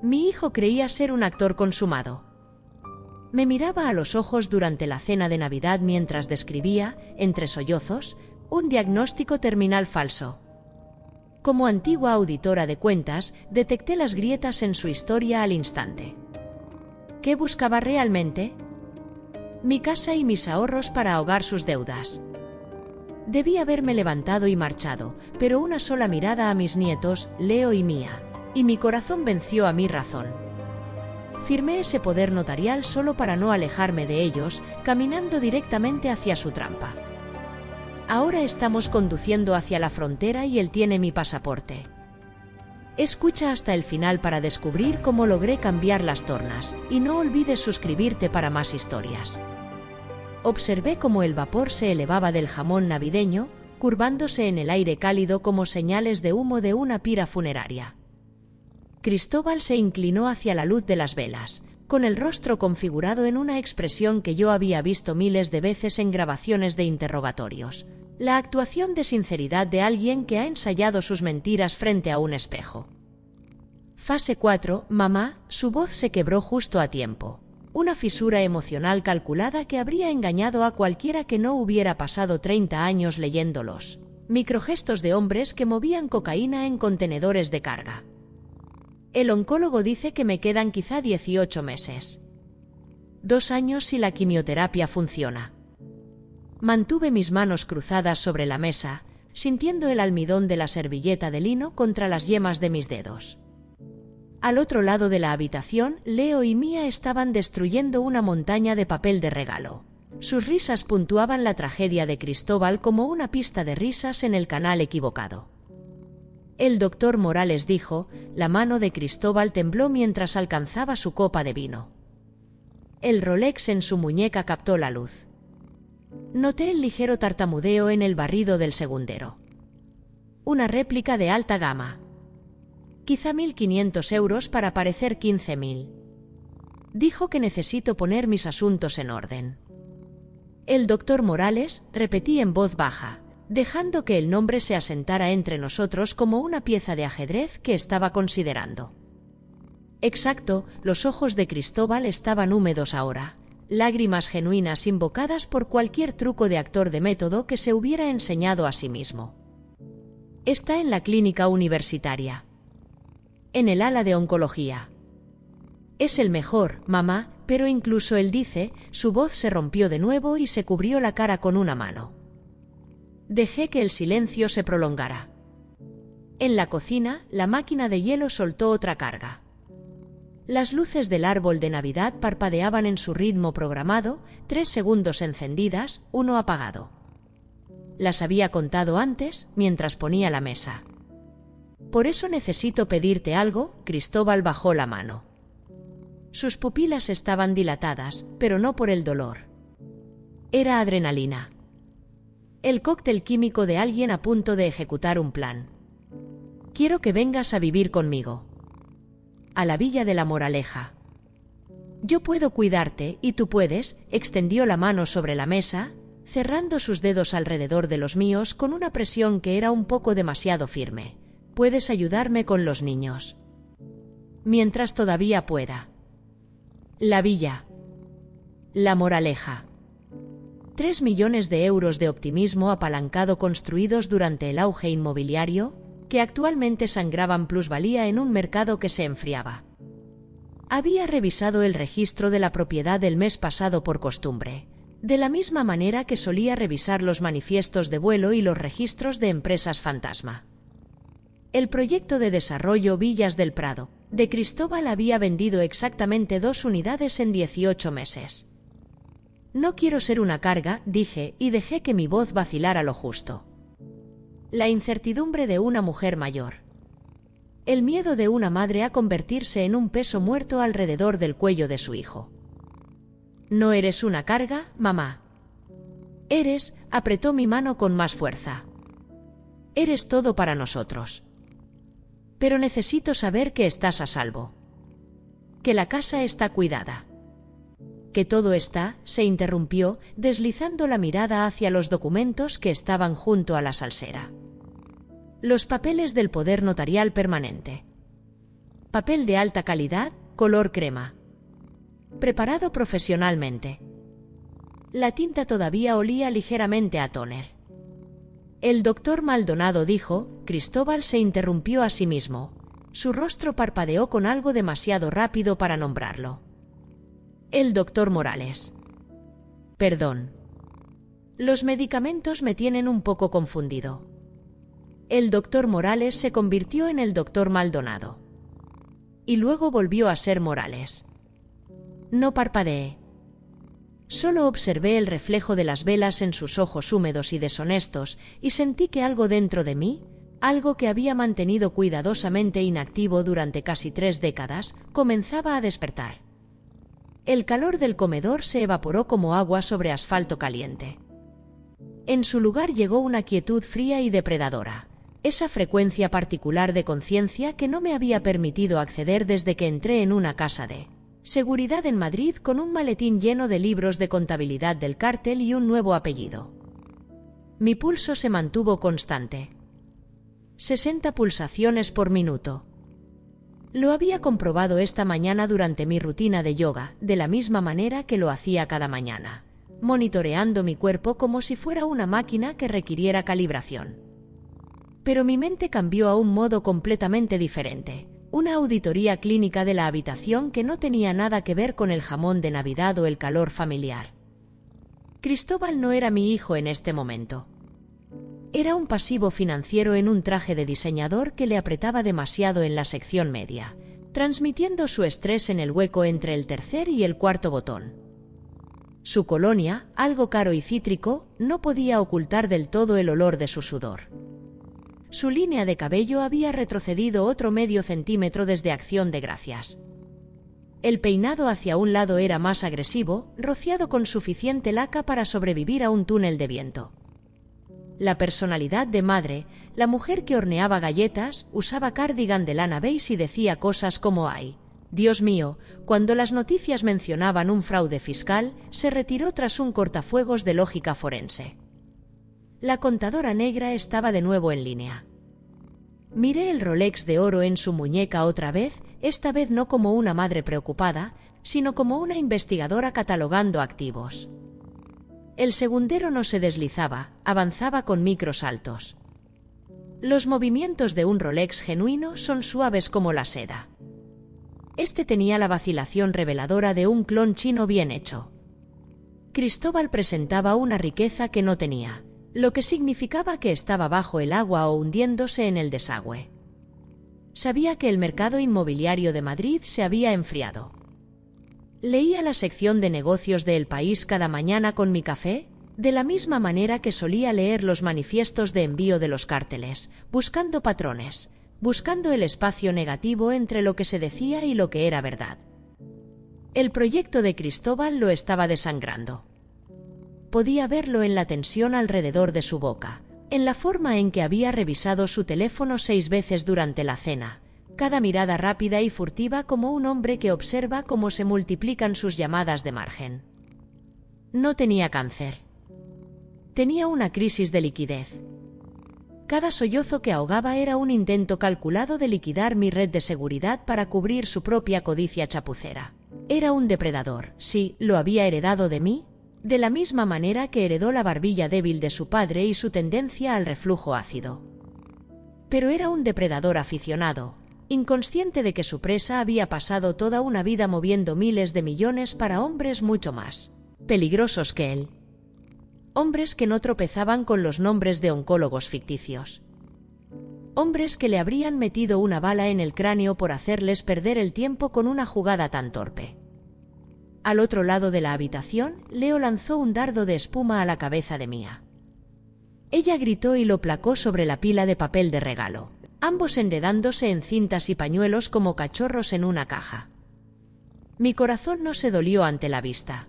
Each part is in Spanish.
Mi hijo creía ser un actor consumado. Me miraba a los ojos durante la cena de Navidad mientras describía, entre sollozos, un diagnóstico terminal falso. Como antigua auditora de cuentas, detecté las grietas en su historia al instante. ¿Qué buscaba realmente? Mi casa y mis ahorros para ahogar sus deudas. Debí haberme levantado y marchado, pero una sola mirada a mis nietos, Leo y Mía, y mi corazón venció a mi razón. Firmé ese poder notarial solo para no alejarme de ellos, caminando directamente hacia su trampa. Ahora estamos conduciendo hacia la frontera y él tiene mi pasaporte. Escucha hasta el final para descubrir cómo logré cambiar las tornas, y no olvides suscribirte para más historias. Observé cómo el vapor se elevaba del jamón navideño, curvándose en el aire cálido como señales de humo de una pira funeraria. Cristóbal se inclinó hacia la luz de las velas, con el rostro configurado en una expresión que yo había visto miles de veces en grabaciones de interrogatorios. La actuación de sinceridad de alguien que ha ensayado sus mentiras frente a un espejo. Fase 4, mamá, su voz se quebró justo a tiempo. Una fisura emocional calculada que habría engañado a cualquiera que no hubiera pasado 30 años leyéndolos. Microgestos de hombres que movían cocaína en contenedores de carga. El oncólogo dice que me quedan quizá 18 meses. 2 años si la quimioterapia funciona. Mantuve mis manos cruzadas sobre la mesa, sintiendo el almidón de la servilleta de lino contra las yemas de mis dedos. Al otro lado de la habitación, Leo y Mía estaban destruyendo una montaña de papel de regalo. Sus risas puntuaban la tragedia de Cristóbal como una pista de risas en el canal equivocado. El doctor Morales dijo, la mano de Cristóbal tembló mientras alcanzaba su copa de vino. El Rolex en su muñeca captó la luz. Noté el ligero tartamudeo en el barrido del segundero. Una réplica de alta gama. Quizá 1.500 euros para parecer 15.000. Dijo que necesito poner mis asuntos en orden. El doctor Morales, repetí en voz baja, dejando que el nombre se asentara entre nosotros como una pieza de ajedrez que estaba considerando. Exacto, los ojos de Cristóbal estaban húmedos ahora. Lágrimas genuinas invocadas por cualquier truco de actor de método que se hubiera enseñado a sí mismo. Está en la clínica universitaria. En el ala de oncología. Es el mejor, mamá, pero incluso él dice, su voz se rompió de nuevo y se cubrió la cara con una mano. Dejé que el silencio se prolongara. En la cocina, la máquina de hielo soltó otra carga. Las luces del árbol de Navidad parpadeaban en su ritmo programado, 3 segundos encendidas, 1 apagado. Las había contado antes, mientras ponía la mesa. Por eso necesito pedirte algo, Cristóbal bajó la mano. Sus pupilas estaban dilatadas, pero no por el dolor. Era adrenalina. El cóctel químico de alguien a punto de ejecutar un plan. Quiero que vengas a vivir conmigo. A la Villa de la Moraleja. Yo puedo cuidarte, y tú puedes, extendió la mano sobre la mesa, cerrando sus dedos alrededor de los míos con una presión que era un poco demasiado firme. Puedes ayudarme con los niños. Mientras todavía pueda. La Villa. La Moraleja. 3 millones de euros de optimismo apalancado construidos durante el auge inmobiliario, que actualmente sangraban plusvalía en un mercado que se enfriaba. Había revisado el registro de la propiedad el mes pasado por costumbre, de la misma manera que solía revisar los manifiestos de vuelo y los registros de empresas fantasma. El proyecto de desarrollo Villas del Prado, de Cristóbal había vendido exactamente 2 unidades en 18 meses. No quiero ser una carga, dije, y dejé que mi voz vacilara lo justo. La incertidumbre de una mujer mayor. El miedo de una madre a convertirse en un peso muerto alrededor del cuello de su hijo. No eres una carga, mamá. Eres, apretó mi mano con más fuerza. Eres todo para nosotros. Pero necesito saber que estás a salvo. Que la casa está cuidada. Que todo está, se interrumpió, deslizando la mirada hacia los documentos que estaban junto a la salsera. Los papeles del poder notarial permanente. Papel de alta calidad, color crema. Preparado profesionalmente. La tinta todavía olía ligeramente a tóner. El doctor Maldonado dijo. Cristóbal se interrumpió a sí mismo. Su rostro parpadeó con algo demasiado rápido para nombrarlo. El doctor Morales. Perdón. Los medicamentos me tienen un poco confundido. El doctor Morales se convirtió en el doctor Maldonado. Y luego volvió a ser Morales. No parpadeé. Solo observé el reflejo de las velas en sus ojos húmedos y deshonestos y sentí que algo dentro de mí, algo que había mantenido cuidadosamente inactivo durante casi 3 décadas, comenzaba a despertar. El calor del comedor se evaporó como agua sobre asfalto caliente. En su lugar llegó una quietud fría y depredadora, esa frecuencia particular de conciencia que no me había permitido acceder desde que entré en una casa de seguridad en Madrid con un maletín lleno de libros de contabilidad del cártel y un nuevo apellido. Mi pulso se mantuvo constante. 60 pulsaciones por minuto. Lo había comprobado esta mañana durante mi rutina de yoga, de la misma manera que lo hacía cada mañana, monitoreando mi cuerpo como si fuera una máquina que requiriera calibración. Pero mi mente cambió a un modo completamente diferente. Una auditoría clínica de la habitación que no tenía nada que ver con el jamón de Navidad o el calor familiar. Cristóbal no era mi hijo en este momento. Era un pasivo financiero en un traje de diseñador que le apretaba demasiado en la sección media, transmitiendo su estrés en el hueco entre el tercer y el cuarto botón. Su colonia, algo caro y cítrico, no podía ocultar del todo el olor de su sudor. Su línea de cabello había retrocedido otro medio centímetro desde Acción de Gracias. El peinado hacia un lado era más agresivo, rociado con suficiente laca para sobrevivir a un túnel de viento. La personalidad de madre, la mujer que horneaba galletas, usaba cardigan de lana beige y decía cosas como «Ay, Dios mío», cuando las noticias mencionaban un fraude fiscal, se retiró tras un cortafuegos de lógica forense. La contadora negra estaba de nuevo en línea. Miré el Rolex de oro en su muñeca otra vez, esta vez no como una madre preocupada, sino como una investigadora catalogando activos. El segundero no se deslizaba, avanzaba con microsaltos. Los movimientos de un Rolex genuino son suaves como la seda. Este tenía la vacilación reveladora de un clon chino bien hecho. Cristóbal presentaba una riqueza que no tenía, lo que significaba que estaba bajo el agua o hundiéndose en el desagüe. Sabía que el mercado inmobiliario de Madrid se había enfriado. Leía la sección de negocios de El País cada mañana con mi café, de la misma manera que solía leer los manifiestos de envío de los cárteles, buscando patrones, buscando el espacio negativo entre lo que se decía y lo que era verdad. El proyecto de Cristóbal lo estaba desangrando. Podía verlo en la tensión alrededor de su boca, en la forma en que había revisado su teléfono 6 veces durante la cena, cada mirada rápida y furtiva como un hombre que observa cómo se multiplican sus llamadas de margen. No tenía cáncer. Tenía una crisis de liquidez. Cada sollozo que ahogaba era un intento calculado de liquidar mi red de seguridad para cubrir su propia codicia chapucera. Era un depredador, sí, lo había heredado de mí, de la misma manera que heredó la barbilla débil de su padre y su tendencia al reflujo ácido. Pero era un depredador aficionado, inconsciente de que su presa había pasado toda una vida moviendo miles de millones para hombres mucho más peligrosos que él. Hombres que no tropezaban con los nombres de oncólogos ficticios. Hombres que le habrían metido una bala en el cráneo por hacerles perder el tiempo con una jugada tan torpe. Al otro lado de la habitación, Leo lanzó un dardo de espuma a la cabeza de Mía. Ella gritó y lo placó sobre la pila de papel de regalo, ambos enredándose en cintas y pañuelos como cachorros en una caja. Mi corazón no se dolió ante la vista.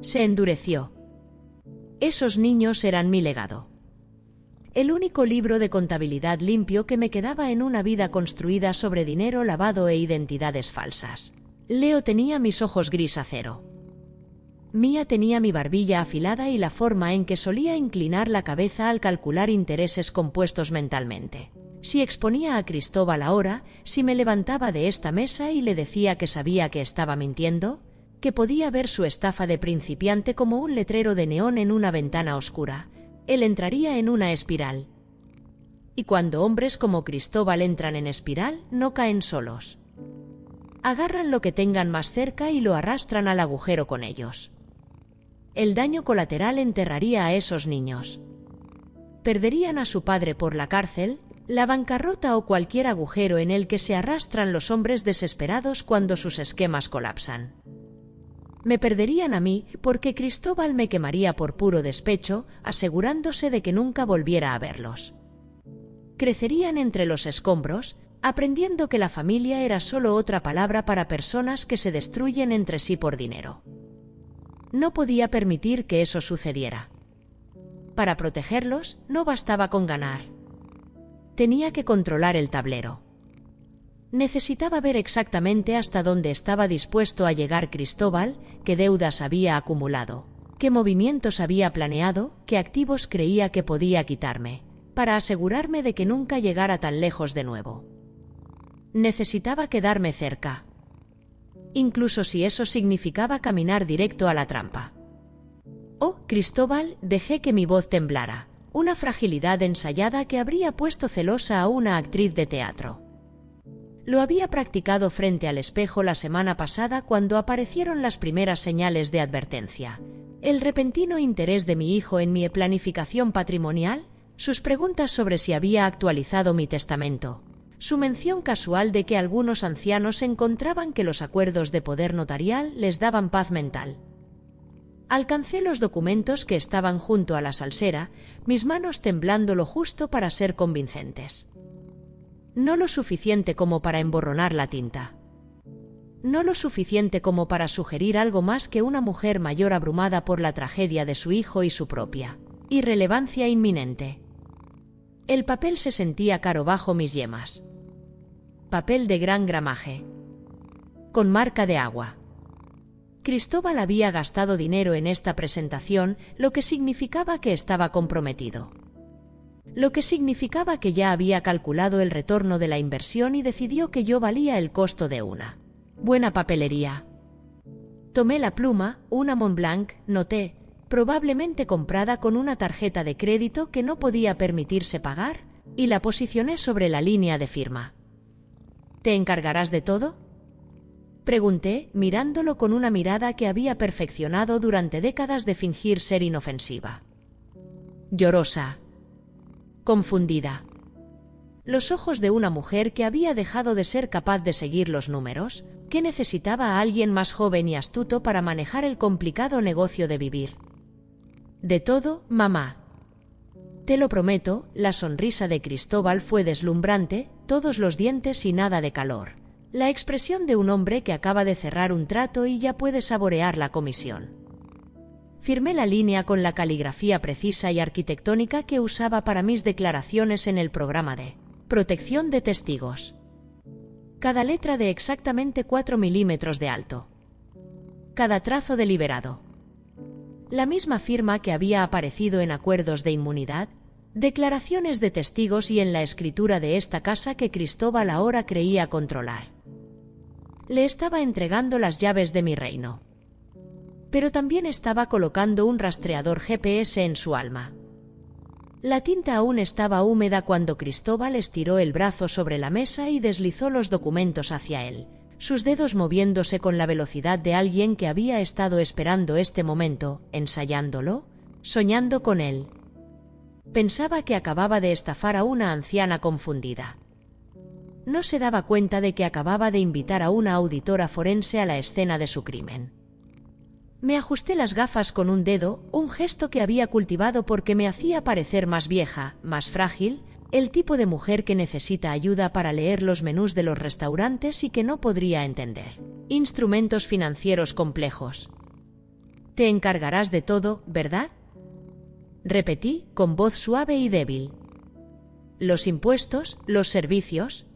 Se endureció. Esos niños eran mi legado. El único libro de contabilidad limpio que me quedaba en una vida construida sobre dinero lavado e identidades falsas. Leo tenía mis ojos gris acero. Mía tenía mi barbilla afilada y la forma en que solía inclinar la cabeza al calcular intereses compuestos mentalmente. Si exponía a Cristóbal ahora, si me levantaba de esta mesa y le decía que sabía que estaba mintiendo, que podía ver su estafa de principiante como un letrero de neón en una ventana oscura, él entraría en una espiral. Y cuando hombres como Cristóbal entran en espiral, no caen solos. Agarran lo que tengan más cerca y lo arrastran al agujero con ellos. El daño colateral enterraría a esos niños. Perderían a su padre por la cárcel, la bancarrota o cualquier agujero en el que se arrastran los hombres desesperados cuando sus esquemas colapsan. Me perderían a mí porque Cristóbal me quemaría por puro despecho, asegurándose de que nunca volviera a verlos. Crecerían entre los escombros, aprendiendo que la familia era solo otra palabra para personas que se destruyen entre sí por dinero. No podía permitir que eso sucediera. Para protegerlos, no bastaba con ganar. Tenía que controlar el tablero. Necesitaba ver exactamente hasta dónde estaba dispuesto a llegar Cristóbal, qué deudas había acumulado, qué movimientos había planeado, qué activos creía que podía quitarme, para asegurarme de que nunca llegara tan lejos de nuevo. Necesitaba quedarme cerca, incluso si eso significaba caminar directo a la trampa. Oh, Cristóbal, dejé que mi voz temblara, una fragilidad ensayada que habría puesto celosa a una actriz de teatro. Lo había practicado frente al espejo la semana pasada cuando aparecieron las primeras señales de advertencia. El repentino interés de mi hijo en mi planificación patrimonial, sus preguntas sobre si había actualizado mi testamento, su mención casual de que algunos ancianos encontraban que los acuerdos de poder notarial les daban paz mental. Alcancé los documentos que estaban junto a la salsera, mis manos temblando lo justo para ser convincentes. No lo suficiente como para emborronar la tinta. No lo suficiente como para sugerir algo más que una mujer mayor abrumada por la tragedia de su hijo y su propia irrelevancia inminente. El papel se sentía caro bajo mis yemas. Papel de gran gramaje. Con marca de agua. Cristóbal había gastado dinero en esta presentación, lo que significaba que estaba comprometido. Lo que significaba que ya había calculado el retorno de la inversión y decidió que yo valía el costo de una buena papelería. Tomé la pluma, una Montblanc, noté, probablemente comprada con una tarjeta de crédito que no podía permitirse pagar, y la posicioné sobre la línea de firma. ¿Te encargarás de todo?, pregunté, mirándolo con una mirada que había perfeccionado durante décadas de fingir ser inofensiva. Llorosa. Confundida. Los ojos de una mujer que había dejado de ser capaz de seguir los números, que necesitaba a alguien más joven y astuto para manejar el complicado negocio de vivir. De todo, mamá. Te lo prometo, la sonrisa de Cristóbal fue deslumbrante, todos los dientes y nada de calor. La expresión de un hombre que acaba de cerrar un trato y ya puede saborear la comisión. Firmé la línea con la caligrafía precisa y arquitectónica que usaba para mis declaraciones en el programa de protección de testigos. Cada letra de exactamente 4 milímetros de alto. Cada trazo deliberado. La misma firma que había aparecido en acuerdos de inmunidad, declaraciones de testigos y en la escritura de esta casa que Cristóbal ahora creía controlar. Le estaba entregando las llaves de mi reino. Pero también estaba colocando un rastreador GPS en su alma. La tinta aún estaba húmeda cuando Cristóbal estiró el brazo sobre la mesa y deslizó los documentos hacia él, sus dedos moviéndose con la velocidad de alguien que había estado esperando este momento, ensayándolo, soñando con él. Pensaba que acababa de estafar a una anciana confundida. No se daba cuenta de que acababa de invitar a una auditora forense a la escena de su crimen. Me ajusté las gafas con un dedo, un gesto que había cultivado porque me hacía parecer más vieja, más frágil, el tipo de mujer que necesita ayuda para leer los menús de los restaurantes y que no podría entender instrumentos financieros complejos. Te encargarás de todo, ¿verdad?, repetí, con voz suave y débil. Los impuestos, los servicios.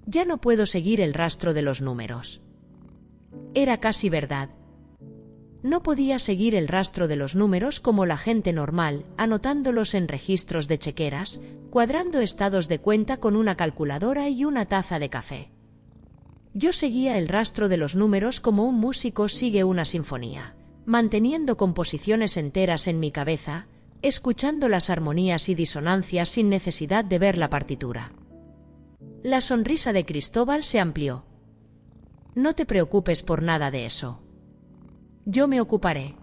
Ya no puedo seguir el rastro de los números. Era casi verdad. No podía seguir el rastro de los números como la gente normal, anotándolos en registros de chequeras, cuadrando estados de cuenta con una calculadora y una taza de café. Yo seguía el rastro de los números como un músico sigue una sinfonía, manteniendo composiciones enteras en mi cabeza, escuchando las armonías y disonancias sin necesidad de ver la partitura. La sonrisa de Cristóbal se amplió. No te preocupes por nada de eso. Yo me ocuparé.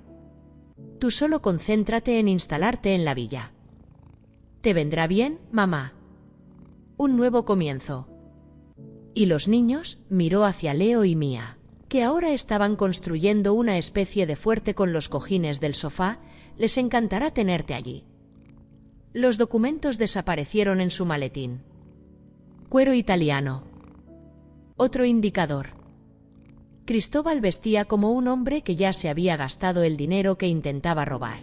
Tú solo concéntrate en instalarte en la villa. ¿Te vendrá bien, mamá? Un nuevo comienzo. ¿Y los niños? Miró hacia Leo y Mía, que ahora estaban construyendo una especie de fuerte con los cojines del sofá. Les encantará tenerte allí. Los documentos desaparecieron en su maletín. Cuero italiano. Otro indicador. Cristóbal vestía como un hombre que ya se había gastado el dinero que intentaba robar.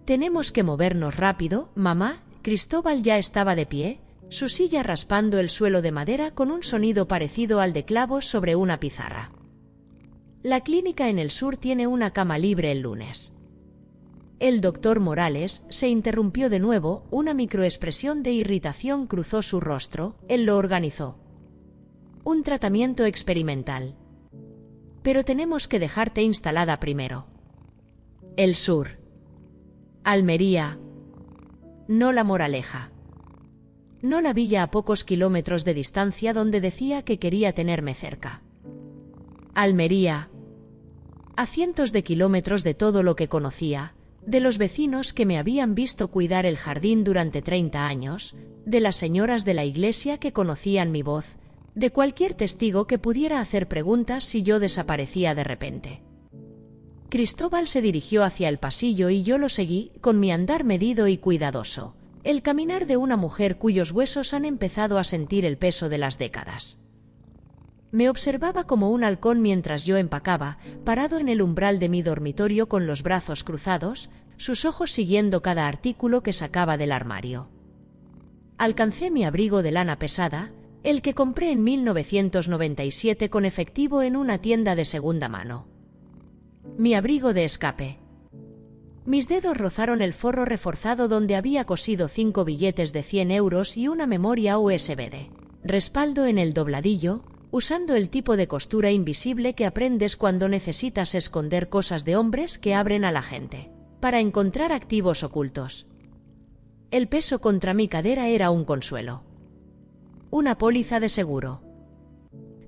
Tenemos que movernos rápido, mamá. Cristóbal ya estaba de pie, su silla raspando el suelo de madera con un sonido parecido al de clavos sobre una pizarra. La clínica en el sur tiene una cama libre el lunes. El doctor Morales se interrumpió de nuevo, una microexpresión de irritación cruzó su rostro. Él lo organizó. Un tratamiento experimental. Pero tenemos que dejarte instalada primero. El sur. Almería. No la Moraleja. No la villa a pocos kilómetros de distancia donde decía que quería tenerme cerca. Almería. A cientos de kilómetros de todo lo que conocía, de los vecinos que me habían visto cuidar el jardín durante 30 años, de las señoras de la iglesia que conocían mi voz, de cualquier testigo que pudiera hacer preguntas si yo desaparecía de repente. Cristóbal se dirigió hacia el pasillo y yo lo seguí, con mi andar medido y cuidadoso, el caminar de una mujer cuyos huesos han empezado a sentir el peso de las décadas. Me observaba como un halcón mientras yo empacaba, parado en el umbral de mi dormitorio con los brazos cruzados, sus ojos siguiendo cada artículo que sacaba del armario. Alcancé mi abrigo de lana pesada, el que compré en 1997 con efectivo en una tienda de segunda mano. Mi abrigo de escape. Mis dedos rozaron el forro reforzado donde había cosido 5 billetes de 100 euros y una memoria USB de respaldo en el dobladillo, usando el tipo de costura invisible que aprendes cuando necesitas esconder cosas de hombres que abren a la gente, para encontrar activos ocultos. El peso contra mi cadera era un consuelo. Una póliza de seguro.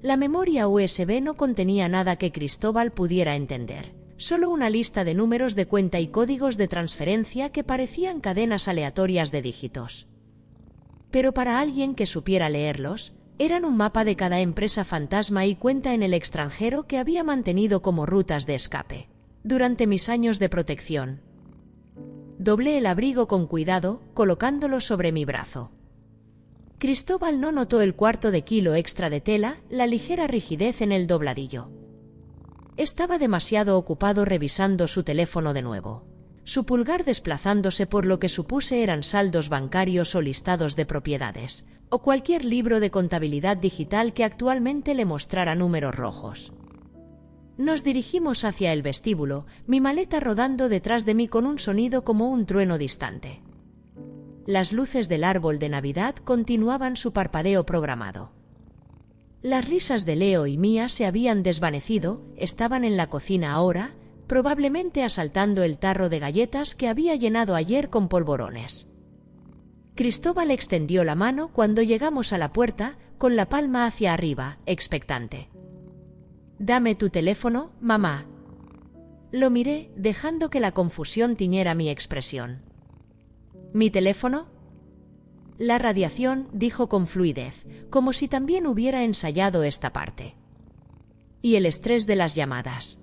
La memoria USB no contenía nada que Cristóbal pudiera entender, solo una lista de números de cuenta y códigos de transferencia que parecían cadenas aleatorias de dígitos. Pero para alguien que supiera leerlos, eran un mapa de cada empresa fantasma y cuenta en el extranjero que había mantenido como rutas de escape durante mis años de protección. Doblé el abrigo con cuidado, colocándolo sobre mi brazo. Cristóbal no notó el cuarto de kilo extra de tela, la ligera rigidez en el dobladillo. Estaba demasiado ocupado revisando su teléfono de nuevo, su pulgar desplazándose por lo que supuse eran saldos bancarios o listados de propiedades, o cualquier libro de contabilidad digital que actualmente le mostrara números rojos. Nos dirigimos hacia el vestíbulo, mi maleta rodando detrás de mí con un sonido como un trueno distante. Las luces del árbol de Navidad continuaban su parpadeo programado. Las risas de Leo y Mía se habían desvanecido, estaban en la cocina ahora, probablemente asaltando el tarro de galletas que había llenado ayer con polvorones. Cristóbal extendió la mano cuando llegamos a la puerta, con la palma hacia arriba, expectante. «Dame tu teléfono, mamá». Lo miré, dejando que la confusión tiñera mi expresión. ¿Mi teléfono? La radiación, dijo con fluidez, como si también hubiera ensayado esta parte. Y el estrés de las llamadas.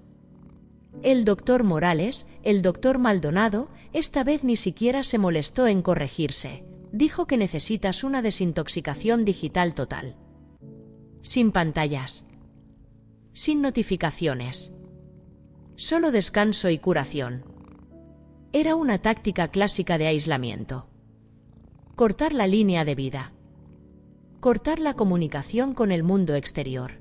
El doctor Morales, el doctor Maldonado, esta vez ni siquiera se molestó en corregirse. Dijo que necesitas una desintoxicación digital total. Sin pantallas. Sin notificaciones. Solo descanso y curación. Era una táctica clásica de aislamiento. Cortar la línea de vida. Cortar la comunicación con el mundo exterior.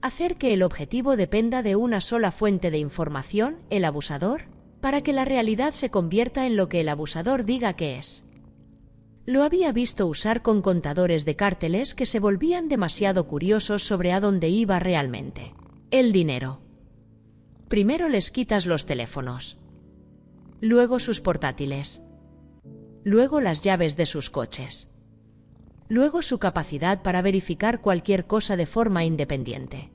Hacer que el objetivo dependa de una sola fuente de información, el abusador, para que la realidad se convierta en lo que el abusador diga que es. Lo había visto usar con contadores de cárteles que se volvían demasiado curiosos sobre a dónde iba realmente el dinero. Primero les quitas los teléfonos, luego sus portátiles, luego las llaves de sus coches, luego su capacidad para verificar cualquier cosa de forma independiente.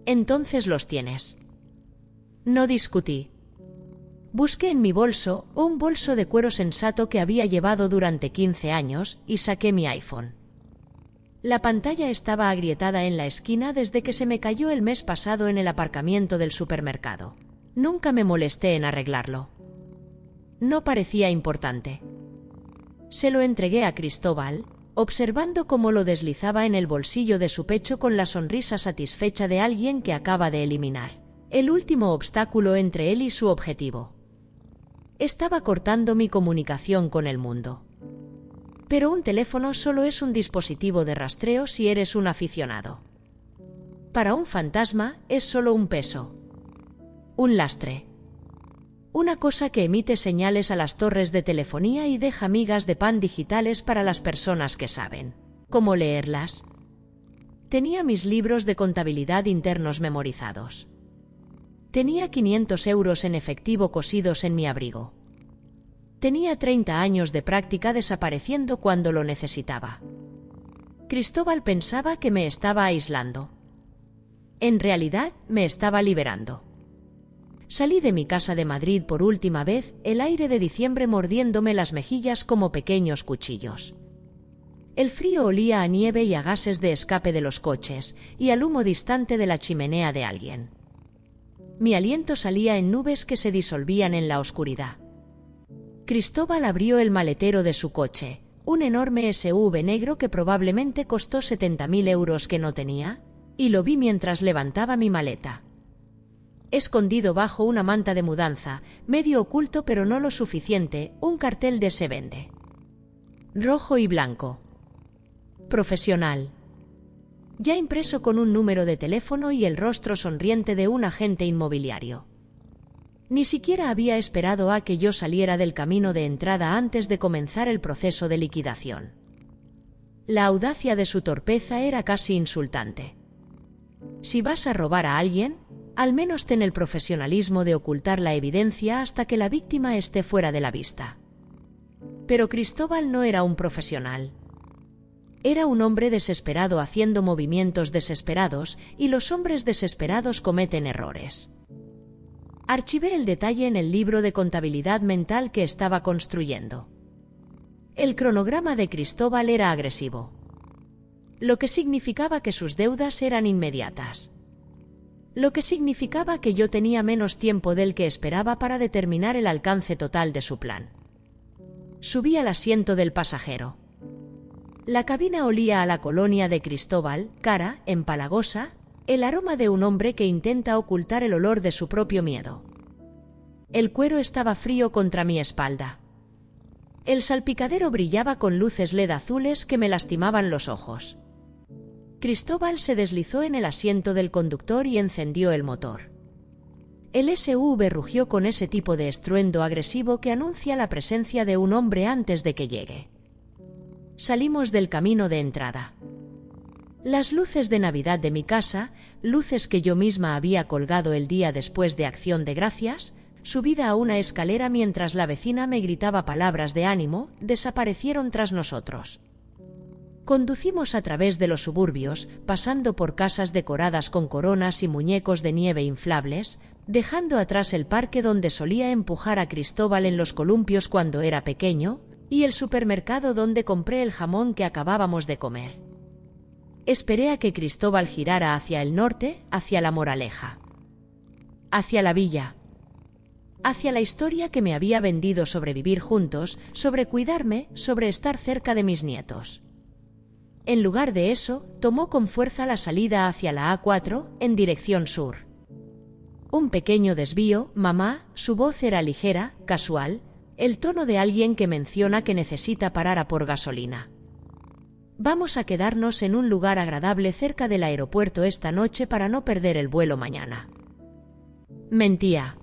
Entonces los tienes. No discutí. Busqué en mi bolso un bolso de cuero sensato que había llevado durante 15 años y saqué mi iPhone. La pantalla estaba agrietada en la esquina desde que se me cayó el mes pasado en el aparcamiento del supermercado. Nunca me molesté en arreglarlo. No parecía importante. Se lo entregué a Cristóbal, observando cómo lo deslizaba en el bolsillo de su pecho con la sonrisa satisfecha de alguien que acaba de eliminar el último obstáculo entre él y su objetivo. Estaba cortando mi comunicación con el mundo. Pero un teléfono solo es un dispositivo de rastreo si eres un aficionado. Para un fantasma es solo un peso, un lastre, una cosa que emite señales a las torres de telefonía y deja migas de pan digitales para las personas que saben cómo leerlas. Tenía mis libros de contabilidad internos memorizados. Tenía 500 euros en efectivo cosidos en mi abrigo. Tenía 30 años de práctica desapareciendo cuando lo necesitaba. Cristóbal pensaba que me estaba aislando. En realidad, me estaba liberando. Salí de mi casa de Madrid por última vez, el aire de diciembre mordiéndome las mejillas como pequeños cuchillos. El frío olía a nieve y a gases de escape de los coches, y al humo distante de la chimenea de alguien. Mi aliento salía en nubes que se disolvían en la oscuridad. Cristóbal abrió el maletero de su coche, un enorme SUV negro que probablemente costó 70.000 euros que no tenía, y lo vi mientras levantaba mi maleta. Escondido bajo una manta de mudanza, medio oculto pero no lo suficiente, un cartel de se vende. Rojo y blanco. Profesional. Ya impreso con un número de teléfono y el rostro sonriente de un agente inmobiliario. Ni siquiera había esperado a que yo saliera del camino de entrada antes de comenzar el proceso de liquidación. La audacia de su torpeza era casi insultante. Si vas a robar a alguien, al menos ten el profesionalismo de ocultar la evidencia hasta que la víctima esté fuera de la vista. Pero Cristóbal no era un profesional. Era un hombre desesperado haciendo movimientos desesperados, y los hombres desesperados cometen errores. Archivé el detalle en el libro de contabilidad mental que estaba construyendo. El cronograma de Cristóbal era agresivo, lo que significaba que sus deudas eran inmediatas. Lo que significaba que yo tenía menos tiempo del que esperaba para determinar el alcance total de su plan. Subí al asiento del pasajero. La cabina olía a la colonia de Cristóbal, cara, empalagosa, el aroma de un hombre que intenta ocultar el olor de su propio miedo. El cuero estaba frío contra mi espalda. El salpicadero brillaba con luces LED azules que me lastimaban los ojos. Cristóbal se deslizó en el asiento del conductor y encendió el motor. El SUV rugió con ese tipo de estruendo agresivo que anuncia la presencia de un hombre antes de que llegue. Salimos del camino de entrada. Las luces de Navidad de mi casa, luces que yo misma había colgado el día después de Acción de Gracias, subida a una escalera mientras la vecina me gritaba palabras de ánimo, desaparecieron tras nosotros. Conducimos a través de los suburbios, pasando por casas decoradas con coronas y muñecos de nieve inflables, dejando atrás el parque donde solía empujar a Cristóbal en los columpios cuando era pequeño, y el supermercado donde compré el jamón que acabábamos de comer. Esperé a que Cristóbal girara hacia el norte, hacia La Moraleja. Hacia la villa. Hacia la historia que me había vendido sobre vivir juntos, sobre cuidarme, sobre estar cerca de mis nietos. En lugar de eso, tomó con fuerza la salida hacia la A4, en dirección sur. Un pequeño desvío, mamá, su voz era ligera, casual, el tono de alguien que menciona que necesita parar a por gasolina. Vamos a quedarnos en un lugar agradable cerca del aeropuerto esta noche para no perder el vuelo mañana. Mentía.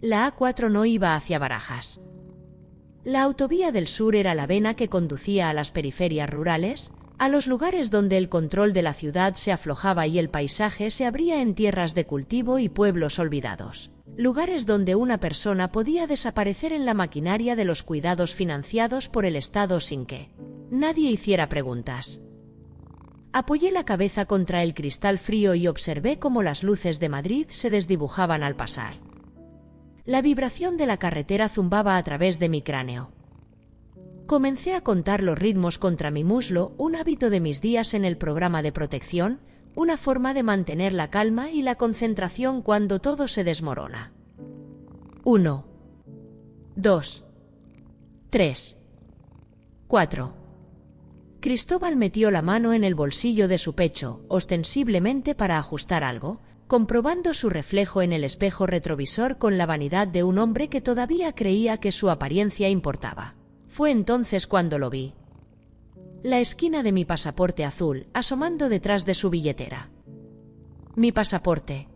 La A4 no iba hacia Barajas. La autovía del sur era la vena que conducía a las periferias rurales, a los lugares donde el control de la ciudad se aflojaba y el paisaje se abría en tierras de cultivo y pueblos olvidados. Lugares donde una persona podía desaparecer en la maquinaria de los cuidados financiados por el Estado sin que nadie hiciera preguntas. Apoyé la cabeza contra el cristal frío y observé cómo las luces de Madrid se desdibujaban al pasar. La vibración de la carretera zumbaba a través de mi cráneo. Comencé a contar los ritmos contra mi muslo, un hábito de mis días en el programa de protección, una forma de mantener la calma y la concentración cuando todo se desmorona. 1, 2, 3, 4. Cristóbal metió la mano en el bolsillo de su pecho, ostensiblemente para ajustar algo, comprobando su reflejo en el espejo retrovisor con la vanidad de un hombre que todavía creía que su apariencia importaba. Fue entonces cuando lo vi. La esquina de mi pasaporte azul, asomando detrás de su billetera. Mi pasaporte.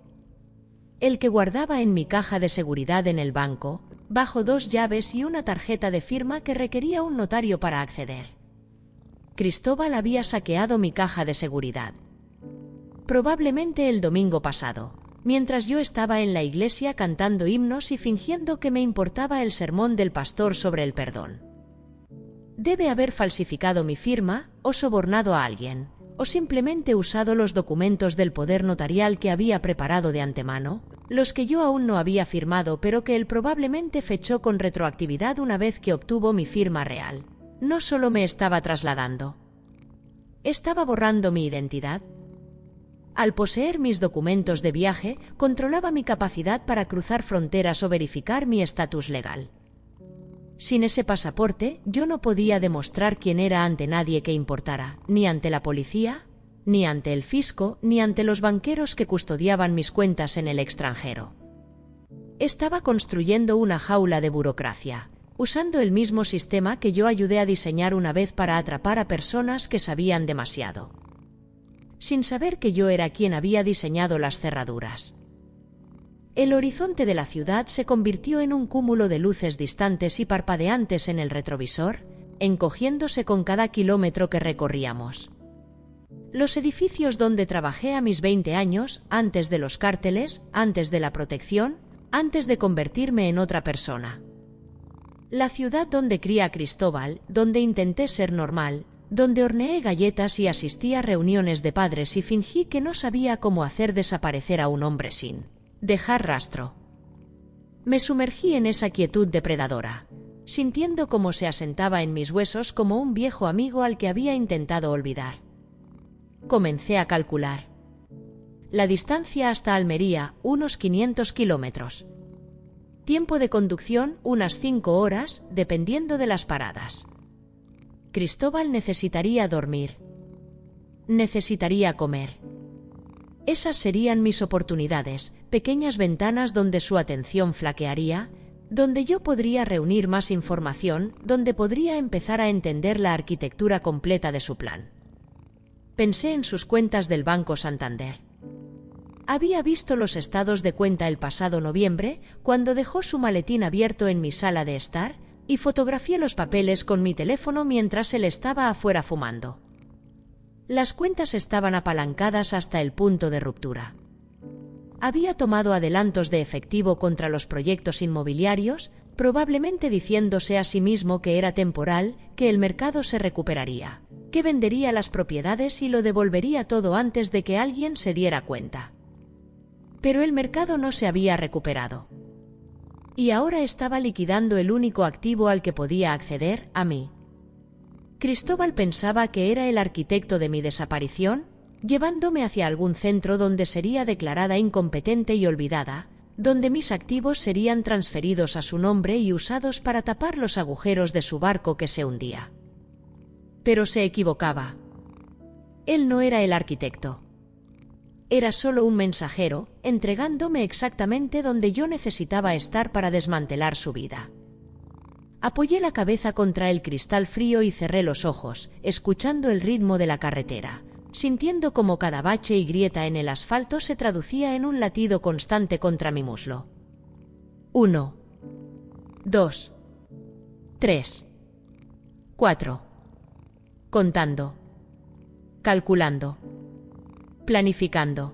El que guardaba en mi caja de seguridad en el banco, bajo 2 llaves y una tarjeta de firma que requería un notario para acceder. Cristóbal había saqueado mi caja de seguridad. Probablemente el domingo pasado, mientras yo estaba en la iglesia cantando himnos y fingiendo que me importaba el sermón del pastor sobre el perdón. Debe haber falsificado mi firma, o sobornado a alguien, o simplemente usado los documentos del poder notarial que había preparado de antemano, los que yo aún no había firmado pero que él probablemente fechó con retroactividad una vez que obtuvo mi firma real. No solo me estaba trasladando. Estaba borrando mi identidad. Al poseer mis documentos de viaje, controlaba mi capacidad para cruzar fronteras o verificar mi estatus legal. Sin ese pasaporte, yo no podía demostrar quién era ante nadie que importara, ni ante la policía, ni ante el fisco, ni ante los banqueros que custodiaban mis cuentas en el extranjero. Estaba construyendo una jaula de burocracia, usando el mismo sistema que yo ayudé a diseñar una vez para atrapar a personas que sabían demasiado, sin saber que yo era quien había diseñado las cerraduras. El horizonte de la ciudad se convirtió en un cúmulo de luces distantes y parpadeantes en el retrovisor, encogiéndose con cada kilómetro que recorríamos. Los edificios donde trabajé a mis 20 años, antes de los cárteles, antes de la protección, antes de convertirme en otra persona. La ciudad donde crié a Cristóbal, donde intenté ser normal, donde horneé galletas y asistí a reuniones de padres y fingí que no sabía cómo hacer desaparecer a un hombre sin dejar rastro. Me sumergí en esa quietud depredadora, sintiendo cómo se asentaba en mis huesos como un viejo amigo al que había intentado olvidar. Comencé a calcular. La distancia hasta Almería, unos 500 kilómetros. Tiempo de conducción, unas 5 horas, dependiendo de las paradas. Cristóbal necesitaría dormir. Necesitaría comer. Esas serían mis oportunidades, pequeñas ventanas donde su atención flaquearía, donde yo podría reunir más información, donde podría empezar a entender la arquitectura completa de su plan. Pensé en sus cuentas del Banco Santander. Había visto los estados de cuenta el pasado noviembre, cuando dejó su maletín abierto en mi sala de estar, y fotografié los papeles con mi teléfono mientras él estaba afuera fumando. Las cuentas estaban apalancadas hasta el punto de ruptura. Había tomado adelantos de efectivo contra los proyectos inmobiliarios, probablemente diciéndose a sí mismo que era temporal, que el mercado se recuperaría, que vendería las propiedades y lo devolvería todo antes de que alguien se diera cuenta. Pero el mercado no se había recuperado. Y ahora estaba liquidando el único activo al que podía acceder, a mí. Cristóbal pensaba que era el arquitecto de mi desaparición, llevándome hacia algún centro donde sería declarada incompetente y olvidada, donde mis activos serían transferidos a su nombre y usados para tapar los agujeros de su barco que se hundía. Pero se equivocaba. Él no era el arquitecto. Era solo un mensajero, entregándome exactamente donde yo necesitaba estar para desmantelar su vida. Apoyé la cabeza contra el cristal frío y cerré los ojos, escuchando el ritmo de la carretera, sintiendo como cada bache y grieta en el asfalto se traducía en un latido constante contra mi muslo. 1, 2, 3, 4. Contando. Calculando. Planificando.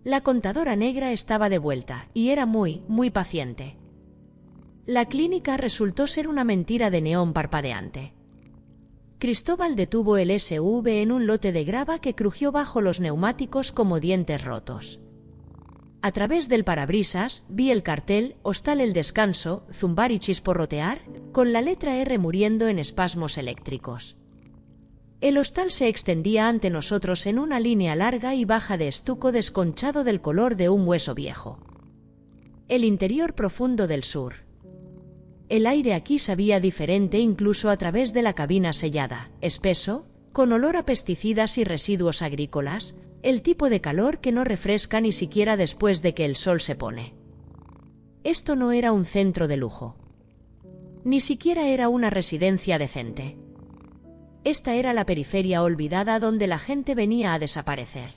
La contadora negra estaba de vuelta, y era muy, muy paciente. La clínica resultó ser una mentira de neón parpadeante. Cristóbal detuvo el SUV en un lote de grava que crujió bajo los neumáticos como dientes rotos. A través del parabrisas vi el cartel «Hostal El Descanso, zumbar y chisporrotear», con la letra R muriendo en espasmos eléctricos. El hostal se extendía ante nosotros en una línea larga y baja de estuco desconchado del color de un hueso viejo. El interior profundo del sur. El aire aquí sabía diferente incluso a través de la cabina sellada, espeso, con olor a pesticidas y residuos agrícolas, el tipo de calor que no refresca ni siquiera después de que el sol se pone. Esto no era un centro de lujo. Ni siquiera era una residencia decente. Esta era la periferia olvidada donde la gente venía a desaparecer.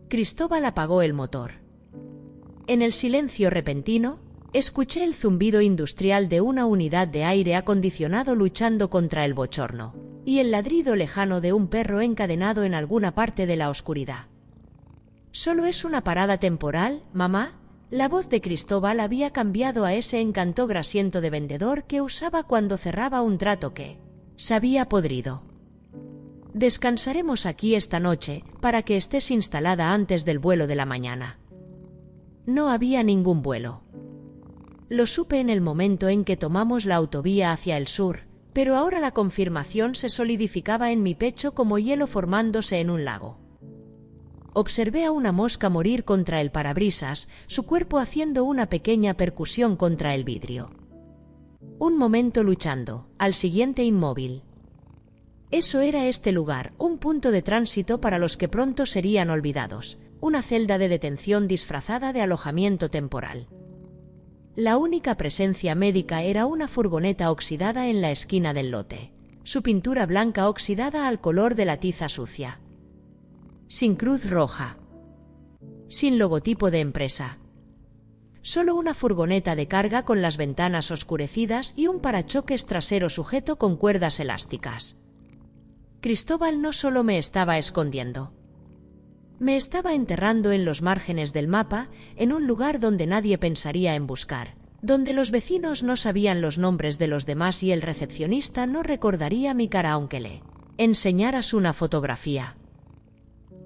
Cristóbal apagó el motor. En el silencio repentino, escuché el zumbido industrial de una unidad de aire acondicionado luchando contra el bochorno, y el ladrido lejano de un perro encadenado en alguna parte de la oscuridad. «Solo es una parada temporal, mamá». La voz de Cristóbal había cambiado a ese encanto grasiento de vendedor que usaba cuando cerraba un trato que sabía podrido. «Descansaremos aquí esta noche, para que estés instalada antes del vuelo de la mañana». No había ningún vuelo. Lo supe en el momento en que tomamos la autovía hacia el sur, pero ahora la confirmación se solidificaba en mi pecho como hielo formándose en un lago. Observé a una mosca morir contra el parabrisas, su cuerpo haciendo una pequeña percusión contra el vidrio. Un momento luchando, al siguiente inmóvil. Eso era este lugar, un punto de tránsito para los que pronto serían olvidados, una celda de detención disfrazada de alojamiento temporal. La única presencia médica era una furgoneta oxidada en la esquina del lote, su pintura blanca oxidada al color de la tiza sucia. Sin cruz roja. Sin logotipo de empresa. Solo una furgoneta de carga con las ventanas oscurecidas y un parachoques trasero sujeto con cuerdas elásticas. Cristóbal no solo me estaba escondiendo. Me estaba enterrando en los márgenes del mapa, en un lugar donde nadie pensaría en buscar, donde los vecinos no sabían los nombres de los demás y el recepcionista no recordaría mi cara aunque le enseñaras una fotografía.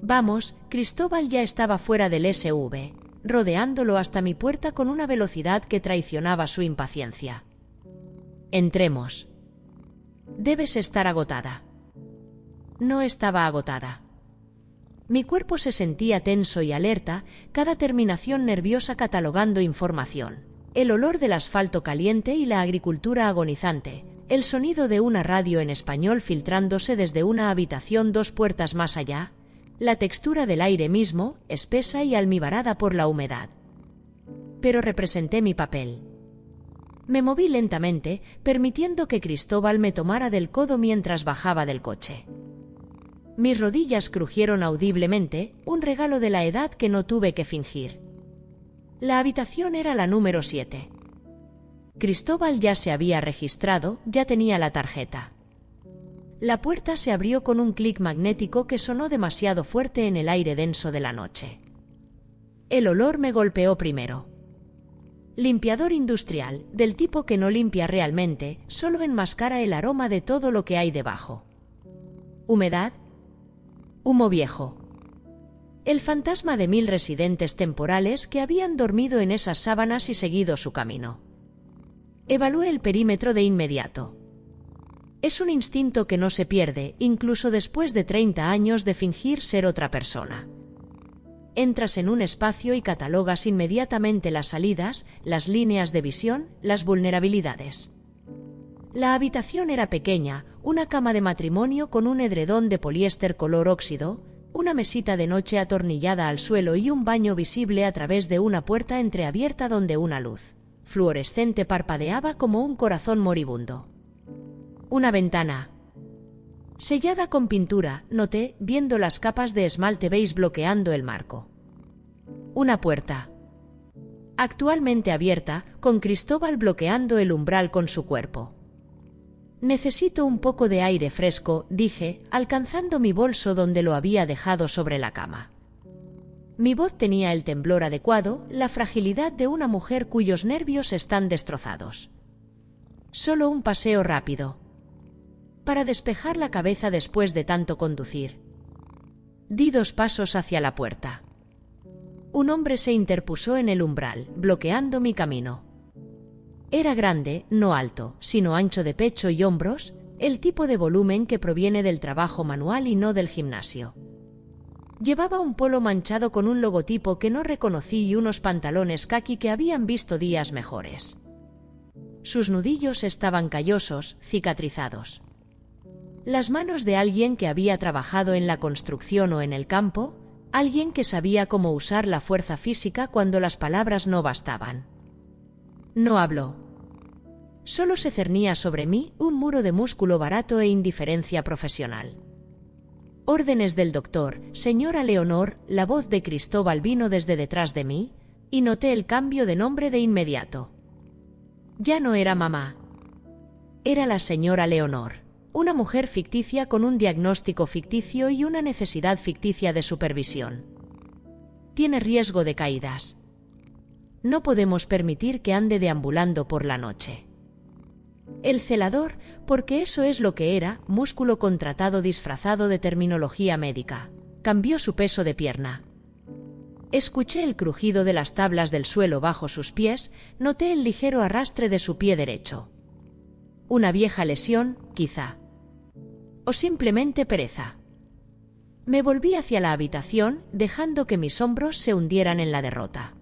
Vamos, Cristóbal ya estaba fuera del SUV, rodeándolo hasta mi puerta con una velocidad que traicionaba su impaciencia. Entremos. Debes estar agotada. No estaba agotada. Mi cuerpo se sentía tenso y alerta, cada terminación nerviosa catalogando información. El olor del asfalto caliente y la agricultura agonizante, el sonido de una radio en español filtrándose desde una habitación 2 puertas más allá, la textura del aire mismo, espesa y almibarada por la humedad. Pero representé mi papel. Me moví lentamente, permitiendo que Cristóbal me tomara del codo mientras bajaba del coche. Mis rodillas crujieron audiblemente, un regalo de la edad que no tuve que fingir. La habitación era la número 7. Cristóbal ya se había registrado, ya tenía la tarjeta. La puerta se abrió con un clic magnético que sonó demasiado fuerte en el aire denso de la noche. El olor me golpeó primero. Limpiador industrial, del tipo que no limpia realmente, solo enmascara el aroma de todo lo que hay debajo. Humedad. Humo viejo. El fantasma de 1000 residentes temporales que habían dormido en esas sábanas y seguido su camino. Evalué el perímetro de inmediato. Es un instinto que no se pierde, incluso después de 30 años de fingir ser otra persona. Entras en un espacio y catalogas inmediatamente las salidas, las líneas de visión, las vulnerabilidades. La habitación era pequeña, una cama de matrimonio con un edredón de poliéster color óxido, una mesita de noche atornillada al suelo y un baño visible a través de una puerta entreabierta donde una luz fluorescente parpadeaba como un corazón moribundo. Una ventana sellada con pintura, noté, viendo las capas de esmalte beige bloqueando el marco. Una puerta actualmente abierta, con Cristóbal bloqueando el umbral con su cuerpo. Necesito un poco de aire fresco, dije, alcanzando mi bolso donde lo había dejado sobre la cama. Mi voz tenía el temblor adecuado, la fragilidad de una mujer cuyos nervios están destrozados. Solo un paseo rápido, para despejar la cabeza después de tanto conducir. Di 2 pasos hacia la puerta. Un hombre se interpuso en el umbral, bloqueando mi camino. Era grande, no alto, sino ancho de pecho y hombros, el tipo de volumen que proviene del trabajo manual y no del gimnasio. Llevaba un polo manchado con un logotipo que no reconocí y unos pantalones caqui que habían visto días mejores. Sus nudillos estaban callosos, cicatrizados. Las manos de alguien que había trabajado en la construcción o en el campo, alguien que sabía cómo usar la fuerza física cuando las palabras no bastaban. No habló. Solo se cernía sobre mí un muro de músculo barato e indiferencia profesional. Órdenes del doctor, señora Leonor, la voz de Cristóbal vino desde detrás de mí, y noté el cambio de nombre de inmediato. Ya no era mamá. Era la señora Leonor. Una mujer ficticia con un diagnóstico ficticio y una necesidad ficticia de supervisión. Tiene riesgo de caídas. No podemos permitir que ande deambulando por la noche. El celador, porque eso es lo que era, músculo contratado disfrazado de terminología médica, cambió su peso de pierna. Escuché el crujido de las tablas del suelo bajo sus pies, noté el ligero arrastre de su pie derecho. Una vieja lesión, quizá. O simplemente pereza. Me volví hacia la habitación, dejando que mis hombros se hundieran en la derrota.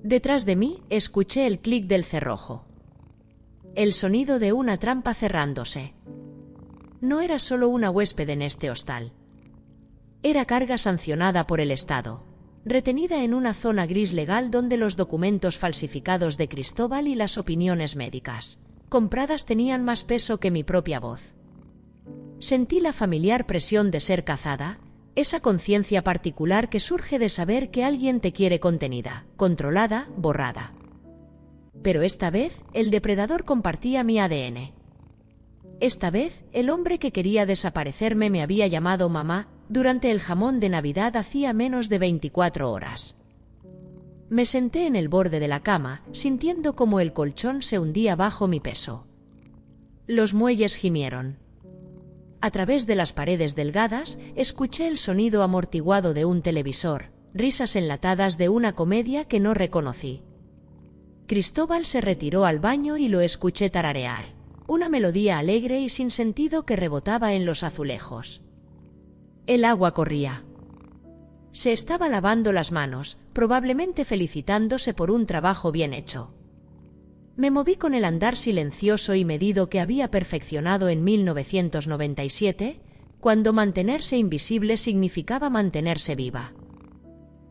Detrás de mí, escuché el clic del cerrojo. El sonido de una trampa cerrándose. No era solo una huésped en este hostal. Era carga sancionada por el Estado, retenida en una zona gris legal donde los documentos falsificados de Cristóbal y las opiniones médicas compradas tenían más peso que mi propia voz. Sentí la familiar presión de ser cazada, esa conciencia particular que surge de saber que alguien te quiere contenida, controlada, borrada. Pero esta vez, el depredador compartía mi ADN. Esta vez, el hombre que quería desaparecerme me había llamado mamá durante el jamón de Navidad hacía menos de 24 horas. Me senté en el borde de la cama, sintiendo como el colchón se hundía bajo mi peso. Los muelles gimieron. A través de las paredes delgadas, escuché el sonido amortiguado de un televisor, risas enlatadas de una comedia que no reconocí. Cristóbal se retiró al baño y lo escuché tararear, una melodía alegre y sin sentido que rebotaba en los azulejos. El agua corría. Se estaba lavando las manos, probablemente felicitándose por un trabajo bien hecho. Me moví con el andar silencioso y medido que había perfeccionado en 1997, cuando mantenerse invisible significaba mantenerse viva.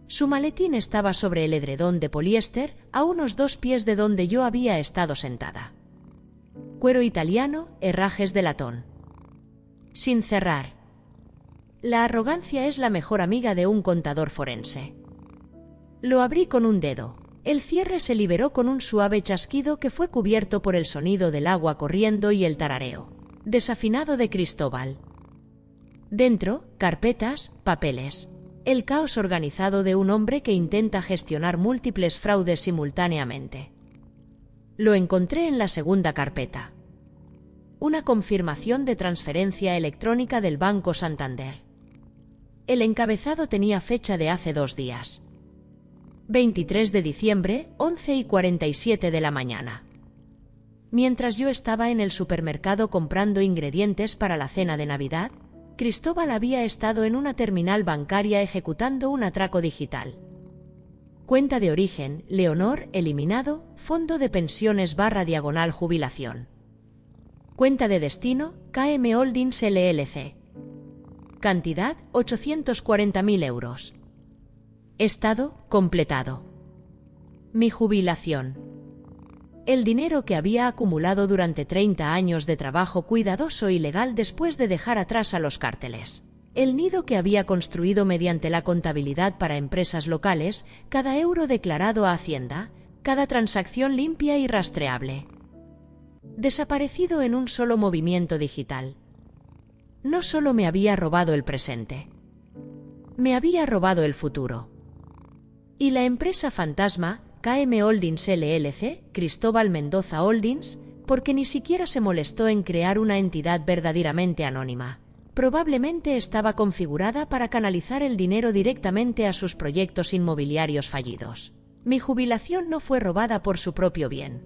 Su maletín estaba sobre el edredón de poliéster, a unos 2 pies de donde yo había estado sentada. Cuero italiano, herrajes de latón. Sin cerrar. La arrogancia es la mejor amiga de un contador forense. Lo abrí con un dedo. El cierre se liberó con un suave chasquido que fue cubierto por el sonido del agua corriendo y el tarareo desafinado de Cristóbal. Dentro, carpetas, papeles. El caos organizado de un hombre que intenta gestionar múltiples fraudes simultáneamente. Lo encontré en la segunda carpeta. Una confirmación de transferencia electrónica del Banco Santander. El encabezado tenía fecha de hace 2 días. 23 de diciembre, 11:47 de la mañana. Mientras yo estaba en el supermercado comprando ingredientes para la cena de Navidad, Cristóbal había estado en una terminal bancaria ejecutando un atraco digital. Cuenta de origen, Leonor, eliminado, fondo de pensiones / jubilación. Cuenta de destino, KM Holdings LLC. Cantidad, 840.000 euros. Estado, completado. Mi jubilación. El dinero que había acumulado durante 30 años de trabajo cuidadoso y legal después de dejar atrás a los cárteles. El nido que había construido mediante la contabilidad para empresas locales, cada euro declarado a Hacienda, cada transacción limpia y rastreable. Desaparecido en un solo movimiento digital. No solo me había robado el presente, me había robado el futuro. Y la empresa fantasma, KM Holdings LLC, Cristóbal Mendoza Holdings, porque ni siquiera se molestó en crear una entidad verdaderamente anónima. Probablemente estaba configurada para canalizar el dinero directamente a sus proyectos inmobiliarios fallidos. Mi jubilación no fue robada por su propio bien.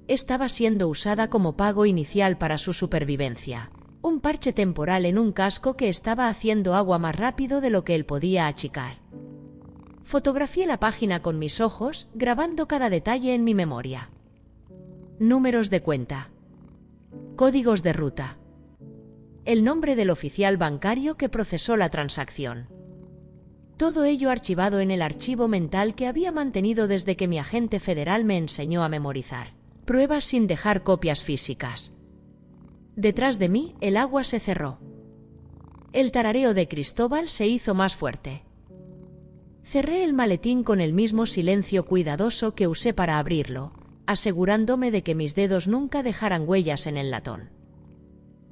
Estaba siendo usada como pago inicial para su supervivencia, un parche temporal en un casco que estaba haciendo agua más rápido de lo que él podía achicar. Fotografié la página con mis ojos, grabando cada detalle en mi memoria. Números de cuenta. Códigos de ruta. El nombre del oficial bancario que procesó la transacción. Todo ello archivado en el archivo mental que había mantenido desde que mi agente federal me enseñó a memorizar. Pruebas sin dejar copias físicas. Detrás de mí, el agua se cerró. El tarareo de Cristóbal se hizo más fuerte. Cerré el maletín con el mismo silencio cuidadoso que usé para abrirlo, asegurándome de que mis dedos nunca dejaran huellas en el latón.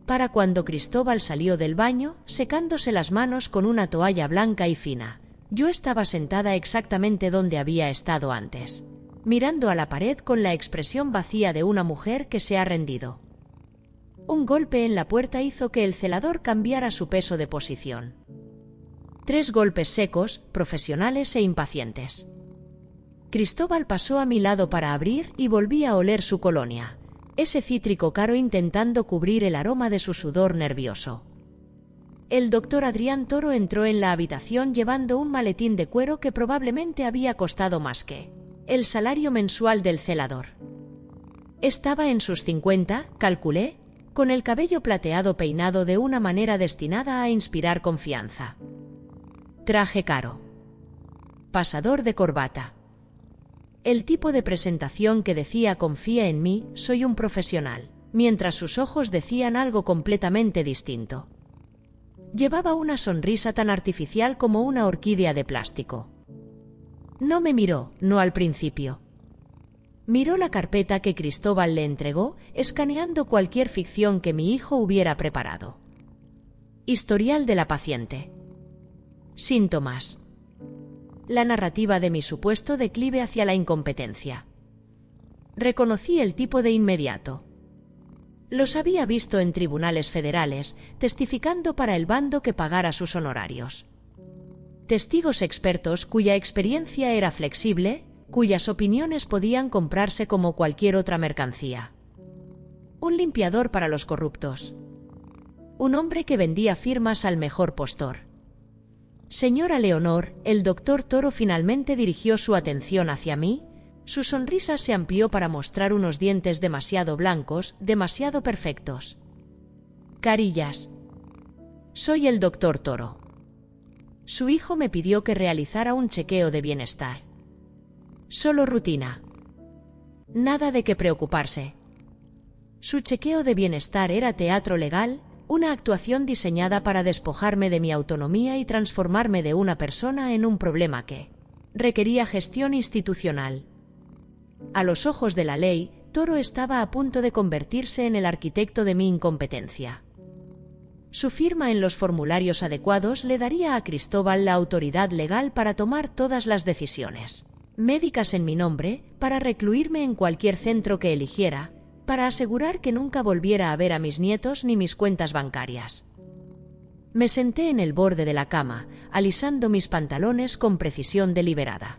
Para cuando Cristóbal salió del baño, secándose las manos con una toalla blanca y fina, yo estaba sentada exactamente donde había estado antes, mirando a la pared con la expresión vacía de una mujer que se ha rendido. Un golpe en la puerta hizo que el celador cambiara su peso de posición. 3 golpes secos, profesionales e impacientes. Cristóbal pasó a mi lado para abrir y volví a oler su colonia, ese cítrico caro intentando cubrir el aroma de su sudor nervioso. El doctor Adrián Toro entró en la habitación llevando un maletín de cuero que probablemente había costado más que el salario mensual del celador. Estaba en sus 50, calculé, con el cabello plateado peinado de una manera destinada a inspirar confianza. Traje caro. Pasador de corbata. El tipo de presentación que decía confía en mí, soy un profesional, mientras sus ojos decían algo completamente distinto. Llevaba una sonrisa tan artificial como una orquídea de plástico. No me miró, no al principio. Miró la carpeta que Cristóbal le entregó, escaneando cualquier ficción que mi hijo hubiera preparado. Historial de la paciente. Síntomas. La narrativa de mi supuesto declive hacia la incompetencia. Reconocí el tipo de inmediato. Los había visto en tribunales federales, testificando para el bando que pagara sus honorarios. Testigos expertos cuya experiencia era flexible, cuyas opiniones podían comprarse como cualquier otra mercancía. Un limpiador para los corruptos. Un hombre que vendía firmas al mejor postor. Señora Leonor, el doctor Toro finalmente dirigió su atención hacia mí. Su sonrisa se amplió para mostrar unos dientes demasiado blancos, demasiado perfectos. Carillas. Soy el doctor Toro. Su hijo me pidió que realizara un chequeo de bienestar. Solo rutina. Nada de qué preocuparse. Su chequeo de bienestar era teatro legal, una actuación diseñada para despojarme de mi autonomía y transformarme de una persona en un problema que requería gestión institucional. A los ojos de la ley, Toro estaba a punto de convertirse en el arquitecto de mi incompetencia. Su firma en los formularios adecuados le daría a Cristóbal la autoridad legal para tomar todas las decisiones médicas en mi nombre, para recluirme en cualquier centro que eligiera, para asegurar que nunca volviera a ver a mis nietos ni mis cuentas bancarias. Me senté en el borde de la cama, alisando mis pantalones con precisión deliberada.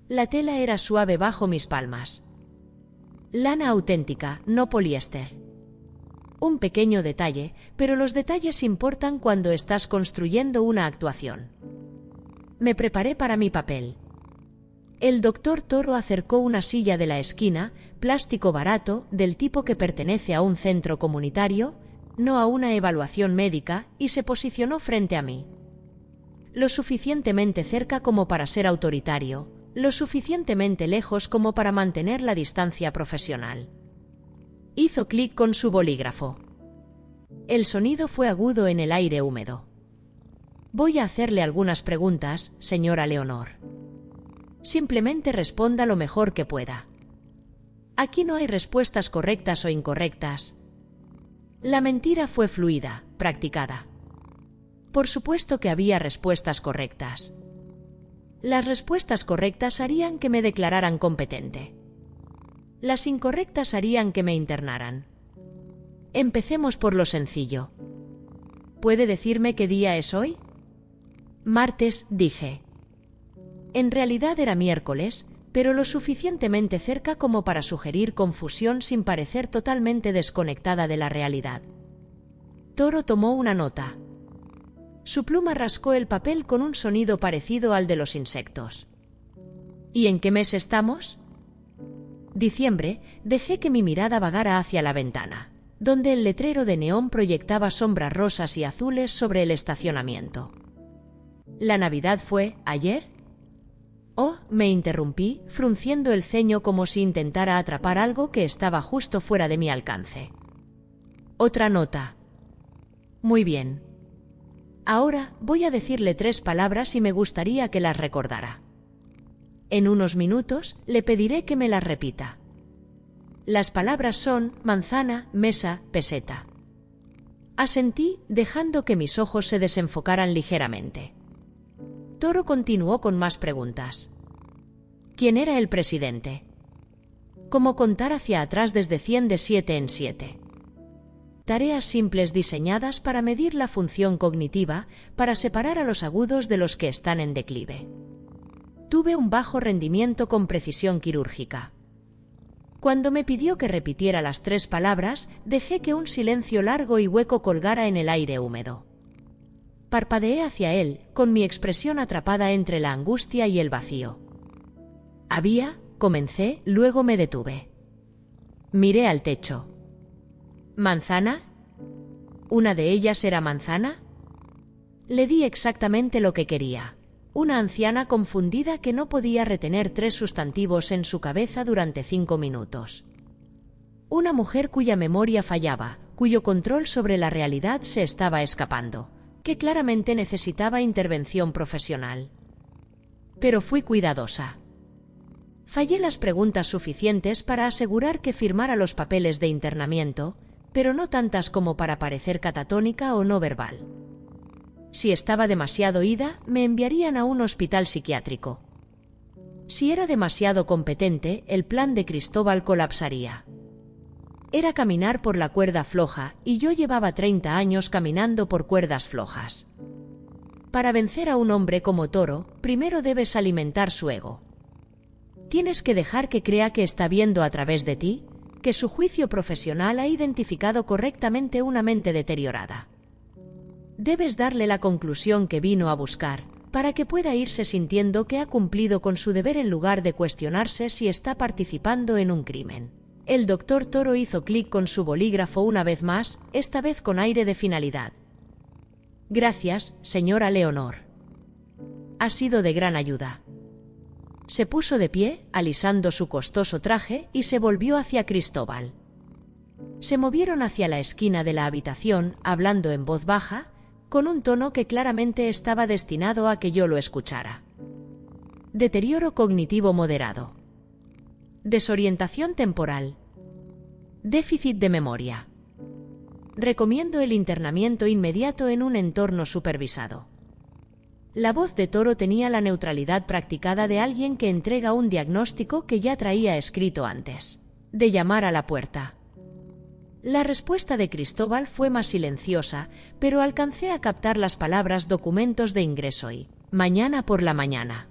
La tela era suave bajo mis palmas. Lana auténtica, no poliéster. Un pequeño detalle, pero los detalles importan cuando estás construyendo una actuación. Me preparé para mi papel. El doctor Toro acercó una silla de la esquina, plástico barato, del tipo que pertenece a un centro comunitario, no a una evaluación médica, y se posicionó frente a mí. Lo suficientemente cerca como para ser autoritario, lo suficientemente lejos como para mantener la distancia profesional. Hizo clic con su bolígrafo. El sonido fue agudo en el aire húmedo. Voy a hacerle algunas preguntas, señora Leonor. Simplemente responda lo mejor que pueda. Aquí no hay respuestas correctas o incorrectas. La mentira fue fluida, practicada. Por supuesto que había respuestas correctas. Las respuestas correctas harían que me declararan competente. Las incorrectas harían que me internaran. Empecemos por lo sencillo. ¿Puede decirme qué día es hoy? Martes, dije. En realidad era miércoles, pero lo suficientemente cerca como para sugerir confusión sin parecer totalmente desconectada de la realidad. Toro tomó una nota. Su pluma rascó el papel con un sonido parecido al de los insectos. ¿Y en qué mes estamos? Diciembre. Dejé que mi mirada vagara hacia la ventana, donde el letrero de neón proyectaba sombras rosas y azules sobre el estacionamiento. ¿La Navidad fue ayer? Oh, me interrumpí, frunciendo el ceño como si intentara atrapar algo que estaba justo fuera de mi alcance. Otra nota. Muy bien. Ahora voy a decirle 3 palabras y me gustaría que las recordara. En unos minutos le pediré que me las repita. Las palabras son manzana, mesa, peseta. Asentí, dejando que mis ojos se desenfocaran ligeramente. Toro continuó con más preguntas. ¿Quién era el presidente? ¿Cómo contar hacia atrás desde 100 de 7 en 7? Tareas simples diseñadas para medir la función cognitiva, para separar a los agudos de los que están en declive. Tuve un bajo rendimiento con precisión quirúrgica. Cuando me pidió que repitiera las 3 palabras, dejé que un silencio largo y hueco colgara en el aire húmedo. Parpadeé hacia él, con mi expresión atrapada entre la angustia y el vacío. Comencé, luego me detuve. Miré al techo. ¿Manzana? ¿Una de ellas era manzana? Le di exactamente lo que quería. Una anciana confundida que no podía retener 3 sustantivos en su cabeza durante 5 minutos. Una mujer cuya memoria fallaba, cuyo control sobre la realidad se estaba escapando, que claramente necesitaba intervención profesional. Pero fui cuidadosa. Fallé las preguntas suficientes para asegurar que firmara los papeles de internamiento, pero no tantas como para parecer catatónica o no verbal. Si estaba demasiado ida, me enviarían a un hospital psiquiátrico. Si era demasiado competente, el plan de Cristóbal colapsaría. Era caminar por la cuerda floja, y yo llevaba 30 años caminando por cuerdas flojas. Para vencer a un hombre como Toro, primero debes alimentar su ego. Tienes que dejar que crea que está viendo a través de ti, que su juicio profesional ha identificado correctamente una mente deteriorada. Debes darle la conclusión que vino a buscar, para que pueda irse sintiendo que ha cumplido con su deber en lugar de cuestionarse si está participando en un crimen. El doctor Toro hizo clic con su bolígrafo una vez más, esta vez con aire de finalidad. Gracias, señora Leonor. Ha sido de gran ayuda. Se puso de pie, alisando su costoso traje, y se volvió hacia Cristóbal. Se movieron hacia la esquina de la habitación, hablando en voz baja, con un tono que claramente estaba destinado a que yo lo escuchara. Deterioro cognitivo moderado. Desorientación temporal. Déficit de memoria. Recomiendo el internamiento inmediato en un entorno supervisado. La voz de Toro tenía la neutralidad practicada de alguien que entrega un diagnóstico que ya traía escrito antes de llamar a la puerta. La respuesta de Cristóbal fue más silenciosa, pero alcancé a captar las palabras documentos de ingreso y mañana por la mañana.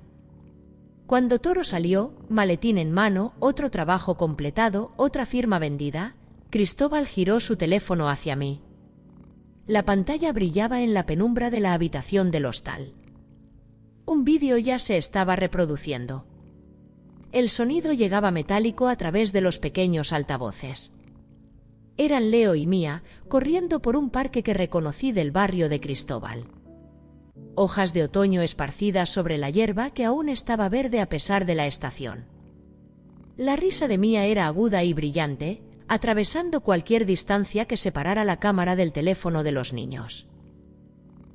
Cuando Toro salió, maletín en mano, otro trabajo completado, otra firma vendida, Cristóbal giró su teléfono hacia mí. La pantalla brillaba en la penumbra de la habitación del hostal. Un vídeo ya se estaba reproduciendo. El sonido llegaba metálico a través de los pequeños altavoces. Eran Leo y Mía, corriendo por un parque que reconocí del barrio de Cristóbal. hojas de otoño esparcidas sobre la hierba que aún estaba verde a pesar de la estación. La risa de Mía era aguda y brillante, atravesando cualquier distancia que separara la cámara del teléfono de los niños.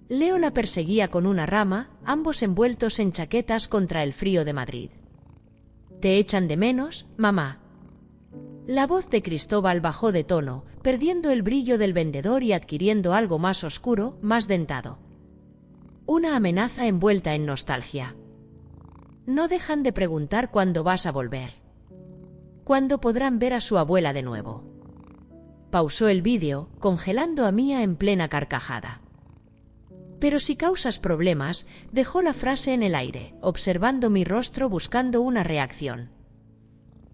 Leo la perseguía con una rama, ambos envueltos en chaquetas contra el frío de Madrid. «¿Te echan de menos, mamá?» La voz de Cristóbal bajó de tono, perdiendo el brillo del vendedor y adquiriendo algo más oscuro, más dentado. Una amenaza envuelta en nostalgia. «No dejan de preguntar cuándo vas a volver. ¿Cuándo podrán ver a su abuela de nuevo?» Pausó el vídeo, congelando a Mía en plena carcajada. «Pero si causas problemas», dejó la frase en el aire, observando mi rostro buscando una reacción.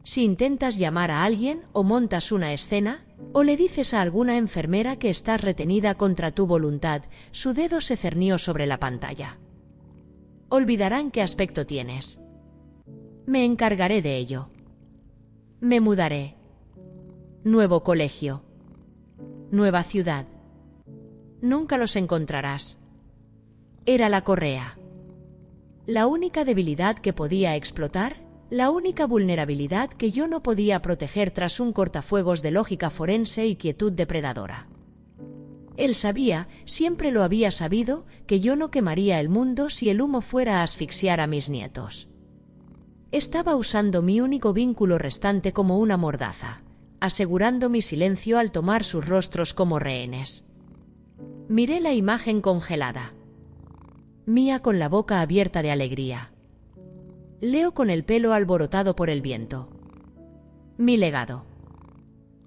«Si intentas llamar a alguien, o montas una escena, o le dices a alguna enfermera que estás retenida contra tu voluntad», su dedo se cernió sobre la pantalla. «Olvidarán qué aspecto tienes. Me encargaré de ello. Me mudaré. Nuevo colegio. Nueva ciudad. Nunca los encontrarás». Era la correa. La única debilidad que podía explotar, la única vulnerabilidad que yo no podía proteger tras un cortafuegos de lógica forense y quietud depredadora. Él sabía, siempre lo había sabido, que yo no quemaría el mundo si el humo fuera a asfixiar a mis nietos. Estaba usando mi único vínculo restante como una mordaza, asegurando mi silencio al tomar sus rostros como rehenes. Miré la imagen congelada. Mía con la boca abierta de alegría. Leo con el pelo alborotado por el viento. Mi legado.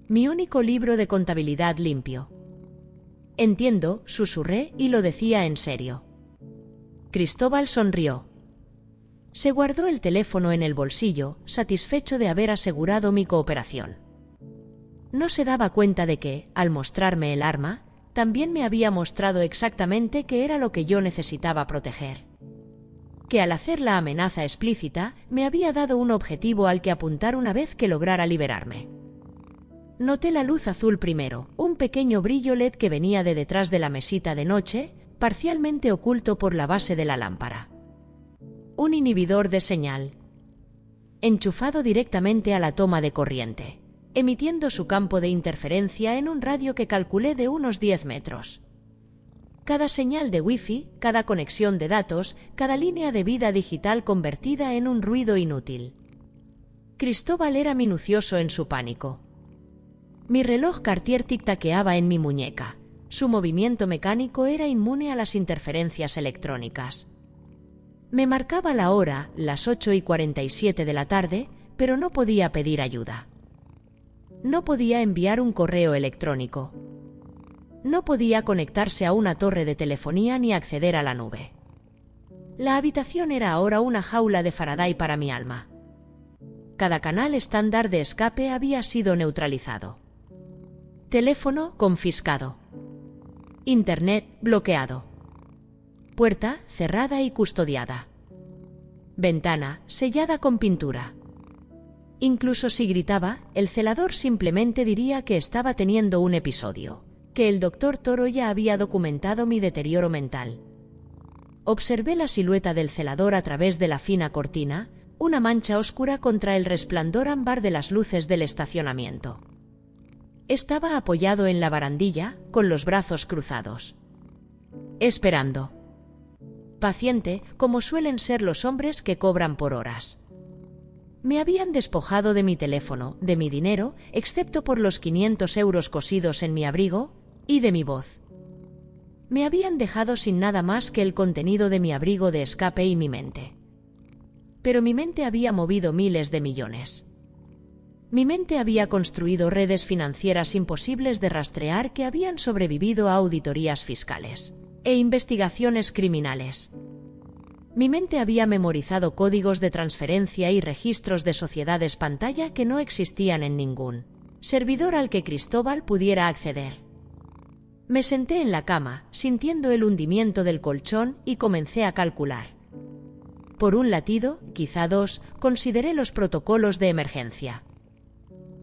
Mi único libro de contabilidad limpio. «Entiendo», susurré y lo decía en serio. Cristóbal sonrió. Se guardó el teléfono en el bolsillo, satisfecho de haber asegurado mi cooperación. No se daba cuenta de que, al mostrarme el arma, también me había mostrado exactamente qué era lo que yo necesitaba proteger. Que al hacer la amenaza explícita, me había dado un objetivo al que apuntar una vez que lograra liberarme. Noté la luz azul primero, un pequeño brillo LED que venía de detrás de la mesita de noche, parcialmente oculto por la base de la lámpara. Un inhibidor de señal. Enchufado directamente a la toma de corriente, emitiendo su campo de interferencia en un radio que calculé de unos 10 metros. Cada señal de Wi-Fi, cada conexión de datos, cada línea de vida digital convertida en un ruido inútil. Cristóbal era minucioso en su pánico. Mi reloj Cartier tic-taqueaba en mi muñeca. Su movimiento mecánico era inmune a las interferencias electrónicas. Me marcaba la hora, las 8:47 de la tarde, pero no podía pedir ayuda. No podía enviar un correo electrónico. No podía conectarse a una torre de telefonía ni acceder a la nube. La habitación era ahora una jaula de Faraday para mi alma. Cada canal estándar de escape había sido neutralizado. Teléfono confiscado. Internet bloqueado. Puerta cerrada y custodiada. Ventana sellada con pintura. Incluso si gritaba, el celador simplemente diría que estaba teniendo un episodio, que el doctor Toro ya había documentado mi deterioro mental. Observé la silueta del celador a través de la fina cortina, una mancha oscura contra el resplandor ámbar de las luces del estacionamiento. Estaba apoyado en la barandilla, con los brazos cruzados. Esperando. Paciente, como suelen ser los hombres que cobran por horas. Me habían despojado de mi teléfono, de mi dinero, excepto por los 500 euros cosidos en mi abrigo, y de mi voz. Me habían dejado sin nada más que el contenido de mi abrigo de escape y mi mente. Pero mi mente había movido miles de millones. Mi mente había construido redes financieras imposibles de rastrear que habían sobrevivido a auditorías fiscales e investigaciones criminales. Mi mente había memorizado códigos de transferencia y registros de sociedades pantalla que no existían en ningún servidor al que Cristóbal pudiera acceder. Me senté en la cama, sintiendo el hundimiento del colchón, y comencé a calcular. Por un latido, quizá dos, consideré los protocolos de emergencia.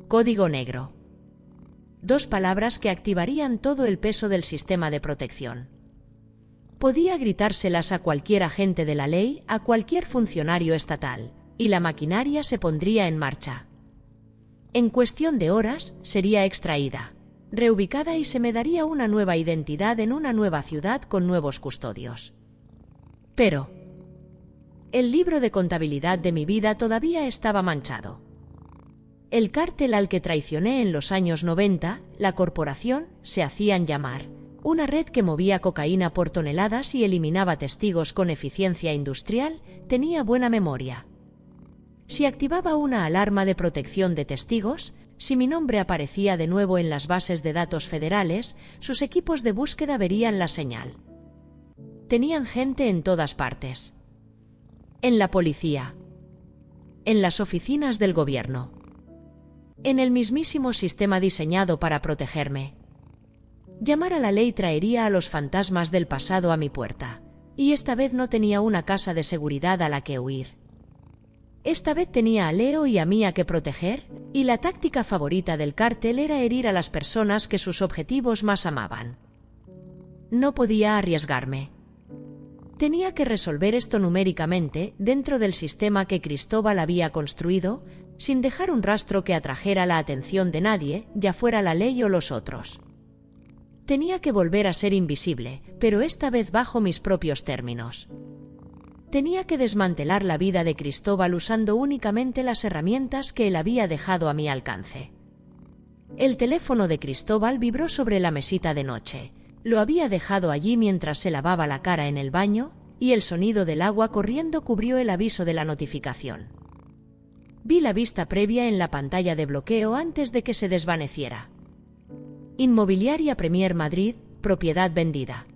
Código negro. 2 palabras que activarían todo el peso del sistema de protección. Podía gritárselas a cualquier agente de la ley, a cualquier funcionario estatal, y la maquinaria se pondría en marcha. En cuestión de horas, sería extraída, reubicada y se me daría una nueva identidad en una nueva ciudad con nuevos custodios. Pero el libro de contabilidad de mi vida todavía estaba manchado. El cártel al que traicioné en los años 90, la corporación, se hacían llamar, una red que movía cocaína por toneladas y eliminaba testigos con eficiencia industrial, tenía buena memoria. Si activaba una alarma de protección de testigos, si mi nombre aparecía de nuevo en las bases de datos federales, sus equipos de búsqueda verían la señal. Tenían gente en todas partes. En la policía. En las oficinas del gobierno. En el mismísimo sistema diseñado para protegerme. Llamar a la ley traería a los fantasmas del pasado a mi puerta, y esta vez no tenía una casa de seguridad a la que huir. Esta vez tenía a Leo y a mí a que proteger, y la táctica favorita del cártel era herir a las personas que sus objetivos más amaban. No podía arriesgarme. Tenía que resolver esto numéricamente dentro del sistema que Cristóbal había construido, sin dejar un rastro que atrajera la atención de nadie, ya fuera la ley o los otros. Tenía que volver a ser invisible, pero esta vez bajo mis propios términos. Tenía que desmantelar la vida de Cristóbal usando únicamente las herramientas que él había dejado a mi alcance. El teléfono de Cristóbal vibró sobre la mesita de noche. Lo había dejado allí mientras se lavaba la cara en el baño, y el sonido del agua corriendo cubrió el aviso de la notificación. Vi la vista previa en la pantalla de bloqueo antes de que se desvaneciera. Inmobiliaria Premier Madrid, propiedad vendida.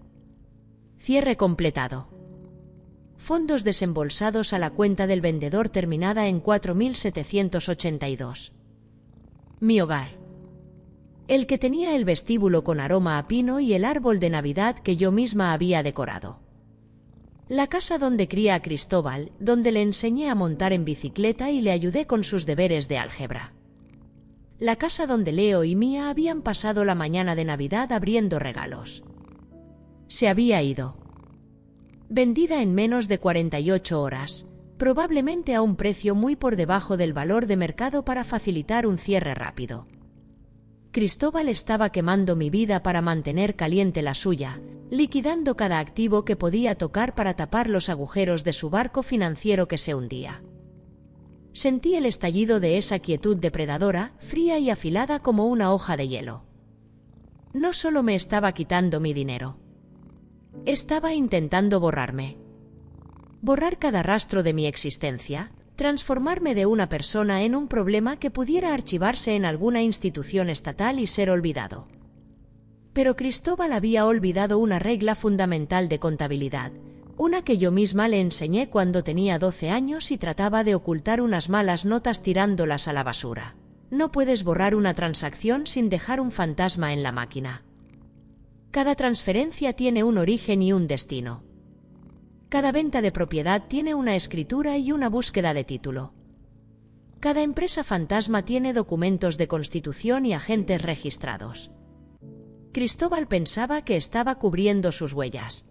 Cierre completado. Fondos desembolsados a la cuenta del vendedor terminada en 4.782. Mi hogar. El que tenía el vestíbulo con aroma a pino y el árbol de Navidad que yo misma había decorado. La casa donde cría a Cristóbal, donde le enseñé a montar en bicicleta y le ayudé con sus deberes de álgebra. La casa donde Leo y Mía habían pasado la mañana de Navidad abriendo regalos. Se había ido. Vendida en menos de 48 horas, probablemente a un precio muy por debajo del valor de mercado para facilitar un cierre rápido. Cristóbal estaba quemando mi vida para mantener caliente la suya, liquidando cada activo que podía tocar para tapar los agujeros de su barco financiero que se hundía. Sentí el estallido de esa quietud depredadora, fría y afilada como una hoja de hielo. No solo me estaba quitando mi dinero. Estaba intentando borrarme. Borrar cada rastro de mi existencia, transformarme de una persona en un problema que pudiera archivarse en alguna institución estatal y ser olvidado. Pero Cristóbal había olvidado una regla fundamental de contabilidad, una que yo misma le enseñé cuando tenía 12 años y trataba de ocultar unas malas notas tirándolas a la basura. No puedes borrar una transacción sin dejar un fantasma en la máquina. Cada transferencia tiene un origen y un destino. Cada venta de propiedad tiene una escritura y una búsqueda de título. Cada empresa fantasma tiene documentos de constitución y agentes registrados. Cristóbal pensaba que estaba cubriendo sus huellas.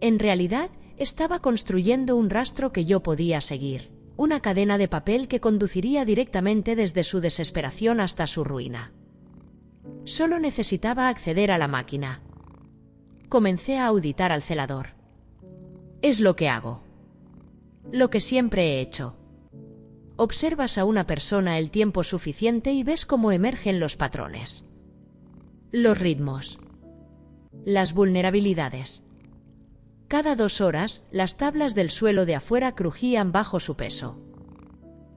En realidad, estaba construyendo un rastro que yo podía seguir, una cadena de papel que conduciría directamente desde su desesperación hasta su ruina. Solo necesitaba acceder a la máquina. Comencé a auditar al celador. Es lo que hago. Lo que siempre he hecho. Observas a una persona el tiempo suficiente y ves cómo emergen los patrones. Los ritmos. Las vulnerabilidades. Cada 2 horas, las tablas del suelo de afuera crujían bajo su peso.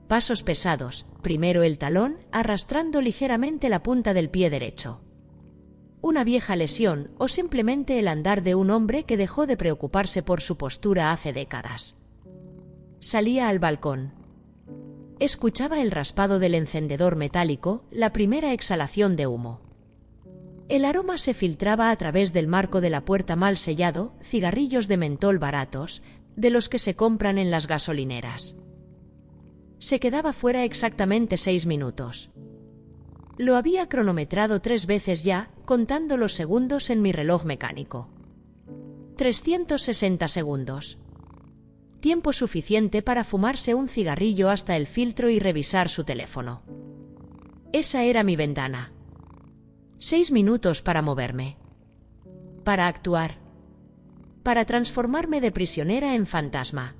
Pasos pesados, primero el talón, arrastrando ligeramente la punta del pie derecho. Una vieja lesión o simplemente el andar de un hombre que dejó de preocuparse por su postura hace décadas. Salía al balcón. Escuchaba el raspado del encendedor metálico, la primera exhalación de humo. El aroma se filtraba a través del marco de la puerta mal sellado, cigarrillos de mentol baratos, de los que se compran en las gasolineras. Se quedaba fuera exactamente 6 minutos. Lo había cronometrado 3 veces ya, contando los segundos en mi reloj mecánico. 360 segundos. Tiempo suficiente para fumarse un cigarrillo hasta el filtro y revisar su teléfono. Esa era mi ventana. 6 minutos para moverme. Para actuar. Para transformarme de prisionera en fantasma.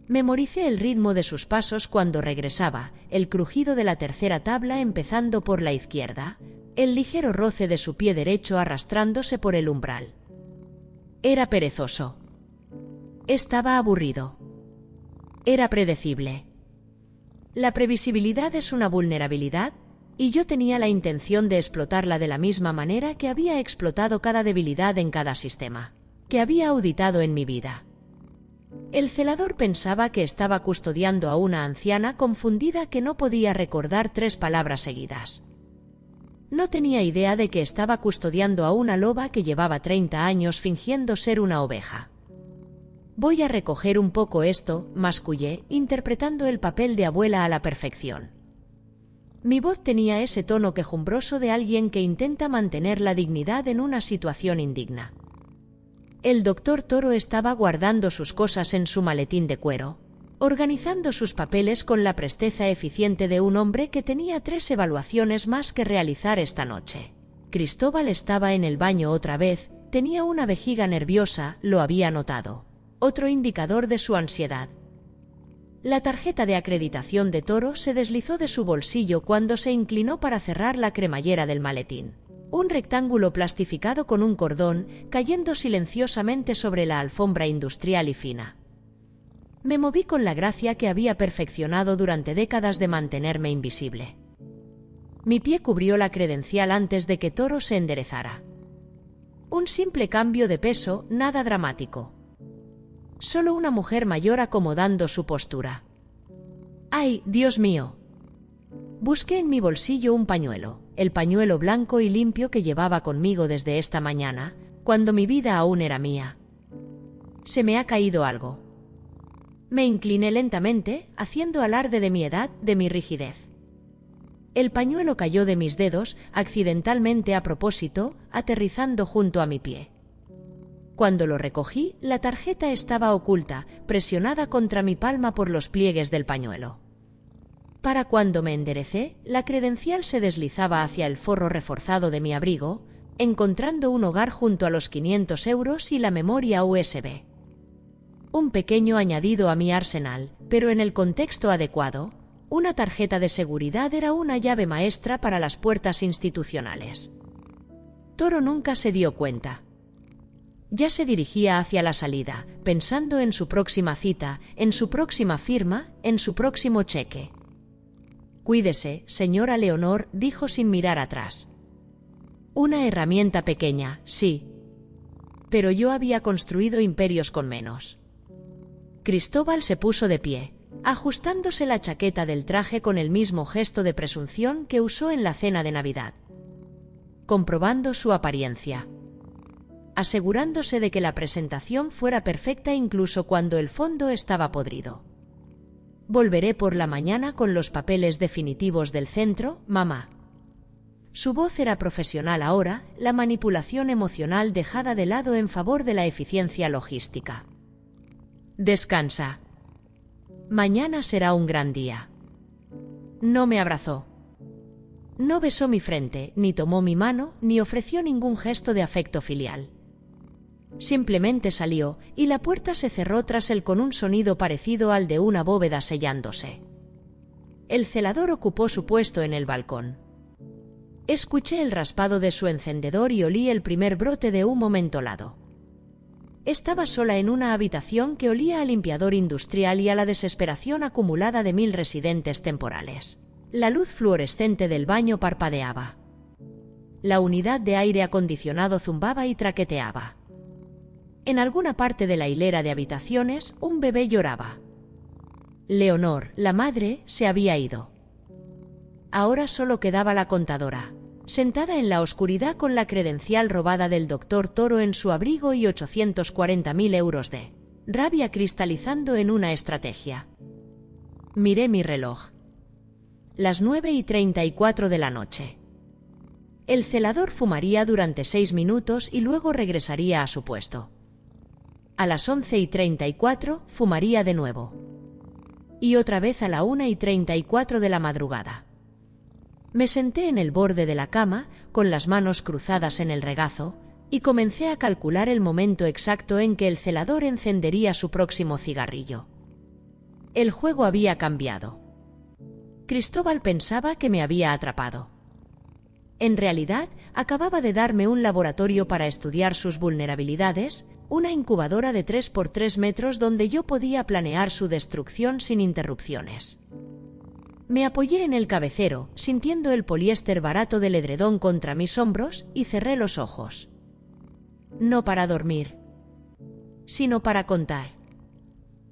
Memoricé el ritmo de sus pasos cuando regresaba, el crujido de la tercera tabla empezando por la izquierda, el ligero roce de su pie derecho arrastrándose por el umbral. Era perezoso. Estaba aburrido. Era predecible. La previsibilidad es una vulnerabilidad, y yo tenía la intención de explotarla de la misma manera que había explotado cada debilidad en cada sistema que había auditado en mi vida. El celador pensaba que estaba custodiando a una anciana confundida que no podía recordar 3 palabras seguidas. No tenía idea de que estaba custodiando a una loba que llevaba 30 años fingiendo ser una oveja. Voy a recoger un poco esto, mascullé, interpretando el papel de abuela a la perfección. Mi voz tenía ese tono quejumbroso de alguien que intenta mantener la dignidad en una situación indigna. El doctor Toro estaba guardando sus cosas en su maletín de cuero, organizando sus papeles con la presteza eficiente de un hombre que tenía 3 evaluaciones más que realizar esta noche. Cristóbal estaba en el baño otra vez, tenía una vejiga nerviosa, lo había notado. Otro indicador de su ansiedad. La tarjeta de acreditación de Toro se deslizó de su bolsillo cuando se inclinó para cerrar la cremallera del maletín. Un rectángulo plastificado con un cordón, cayendo silenciosamente sobre la alfombra industrial y fina. Me moví con la gracia que había perfeccionado durante décadas de mantenerme invisible. Mi pie cubrió la credencial antes de que Toro se enderezara. Un simple cambio de peso, nada dramático. Solo una mujer mayor acomodando su postura. ¡Ay, Dios mío! Busqué en mi bolsillo un pañuelo, el pañuelo blanco y limpio que llevaba conmigo desde esta mañana, cuando mi vida aún era mía. Se me ha caído algo. Me incliné lentamente, haciendo alarde de mi edad, de mi rigidez. El pañuelo cayó de mis dedos, accidentalmente a propósito, aterrizando junto a mi pie. Cuando lo recogí, la tarjeta estaba oculta, presionada contra mi palma por los pliegues del pañuelo. Para cuando me enderecé, la credencial se deslizaba hacia el forro reforzado de mi abrigo, encontrando un hogar junto a los 500 euros y la memoria USB. Un pequeño añadido a mi arsenal, pero en el contexto adecuado, una tarjeta de seguridad era una llave maestra para las puertas institucionales. Toro nunca se dio cuenta. Ya se dirigía hacia la salida, pensando en su próxima cita, en su próxima firma, en su próximo cheque. «Cuídese, señora Leonor», dijo sin mirar atrás. Una herramienta pequeña, sí. Pero yo había construido imperios con menos. Cristóbal se puso de pie, ajustándose la chaqueta del traje con el mismo gesto de presunción que usó en la cena de Navidad. Comprobando su apariencia. Asegurándose de que la presentación fuera perfecta incluso cuando el fondo estaba podrido. «Volveré por la mañana con los papeles definitivos del centro, mamá». Su voz era profesional ahora, la manipulación emocional dejada de lado en favor de la eficiencia logística. «Descansa. Mañana será un gran día». No me abrazó. No besó mi frente, ni tomó mi mano, ni ofreció ningún gesto de afecto filial. Simplemente salió, y la puerta se cerró tras él con un sonido parecido al de una bóveda sellándose. El celador ocupó su puesto en el balcón. Escuché el raspado de su encendedor y olí el primer brote de humo mentolado. Estaba sola en una habitación que olía a limpiador industrial y a la desesperación acumulada de 1000 residentes temporales. La luz fluorescente del baño parpadeaba. La unidad de aire acondicionado zumbaba y traqueteaba. En alguna parte de la hilera de habitaciones, un bebé lloraba. Leonor, la madre, se había ido. Ahora solo quedaba la contadora, sentada en la oscuridad con la credencial robada del doctor Toro en su abrigo y 840.000 euros de rabia cristalizando en una estrategia. Miré mi reloj. Las 9:34 de la noche. El celador fumaría durante 6 minutos y luego regresaría a su puesto. A las 11:34 fumaría de nuevo. Y otra vez a la 1:34 de la madrugada. Me senté en el borde de la cama, con las manos cruzadas en el regazo, y comencé a calcular el momento exacto en que el celador encendería su próximo cigarrillo. El juego había cambiado. Cristóbal pensaba que me había atrapado. En realidad, acababa de darme un laboratorio para estudiar sus vulnerabilidades, una incubadora de 3x3 metros donde yo podía planear su destrucción sin interrupciones. Me apoyé en el cabecero, sintiendo el poliéster barato del edredón contra mis hombros, y cerré los ojos. No para dormir, sino para contar.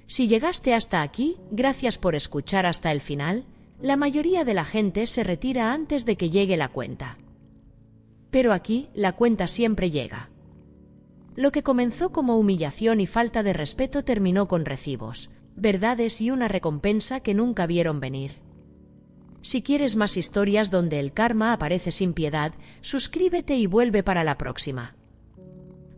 Si llegaste hasta aquí, gracias por escuchar hasta el final. La mayoría de la gente se retira antes de que llegue la cuenta. Pero aquí, la cuenta siempre llega. Lo que comenzó como humillación y falta de respeto terminó con recibos, verdades y una recompensa que nunca vieron venir. Si quieres más historias donde el karma aparece sin piedad, suscríbete y vuelve para la próxima.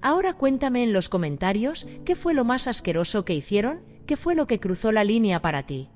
Ahora cuéntame en los comentarios qué fue lo más asqueroso que hicieron, qué fue lo que cruzó la línea para ti.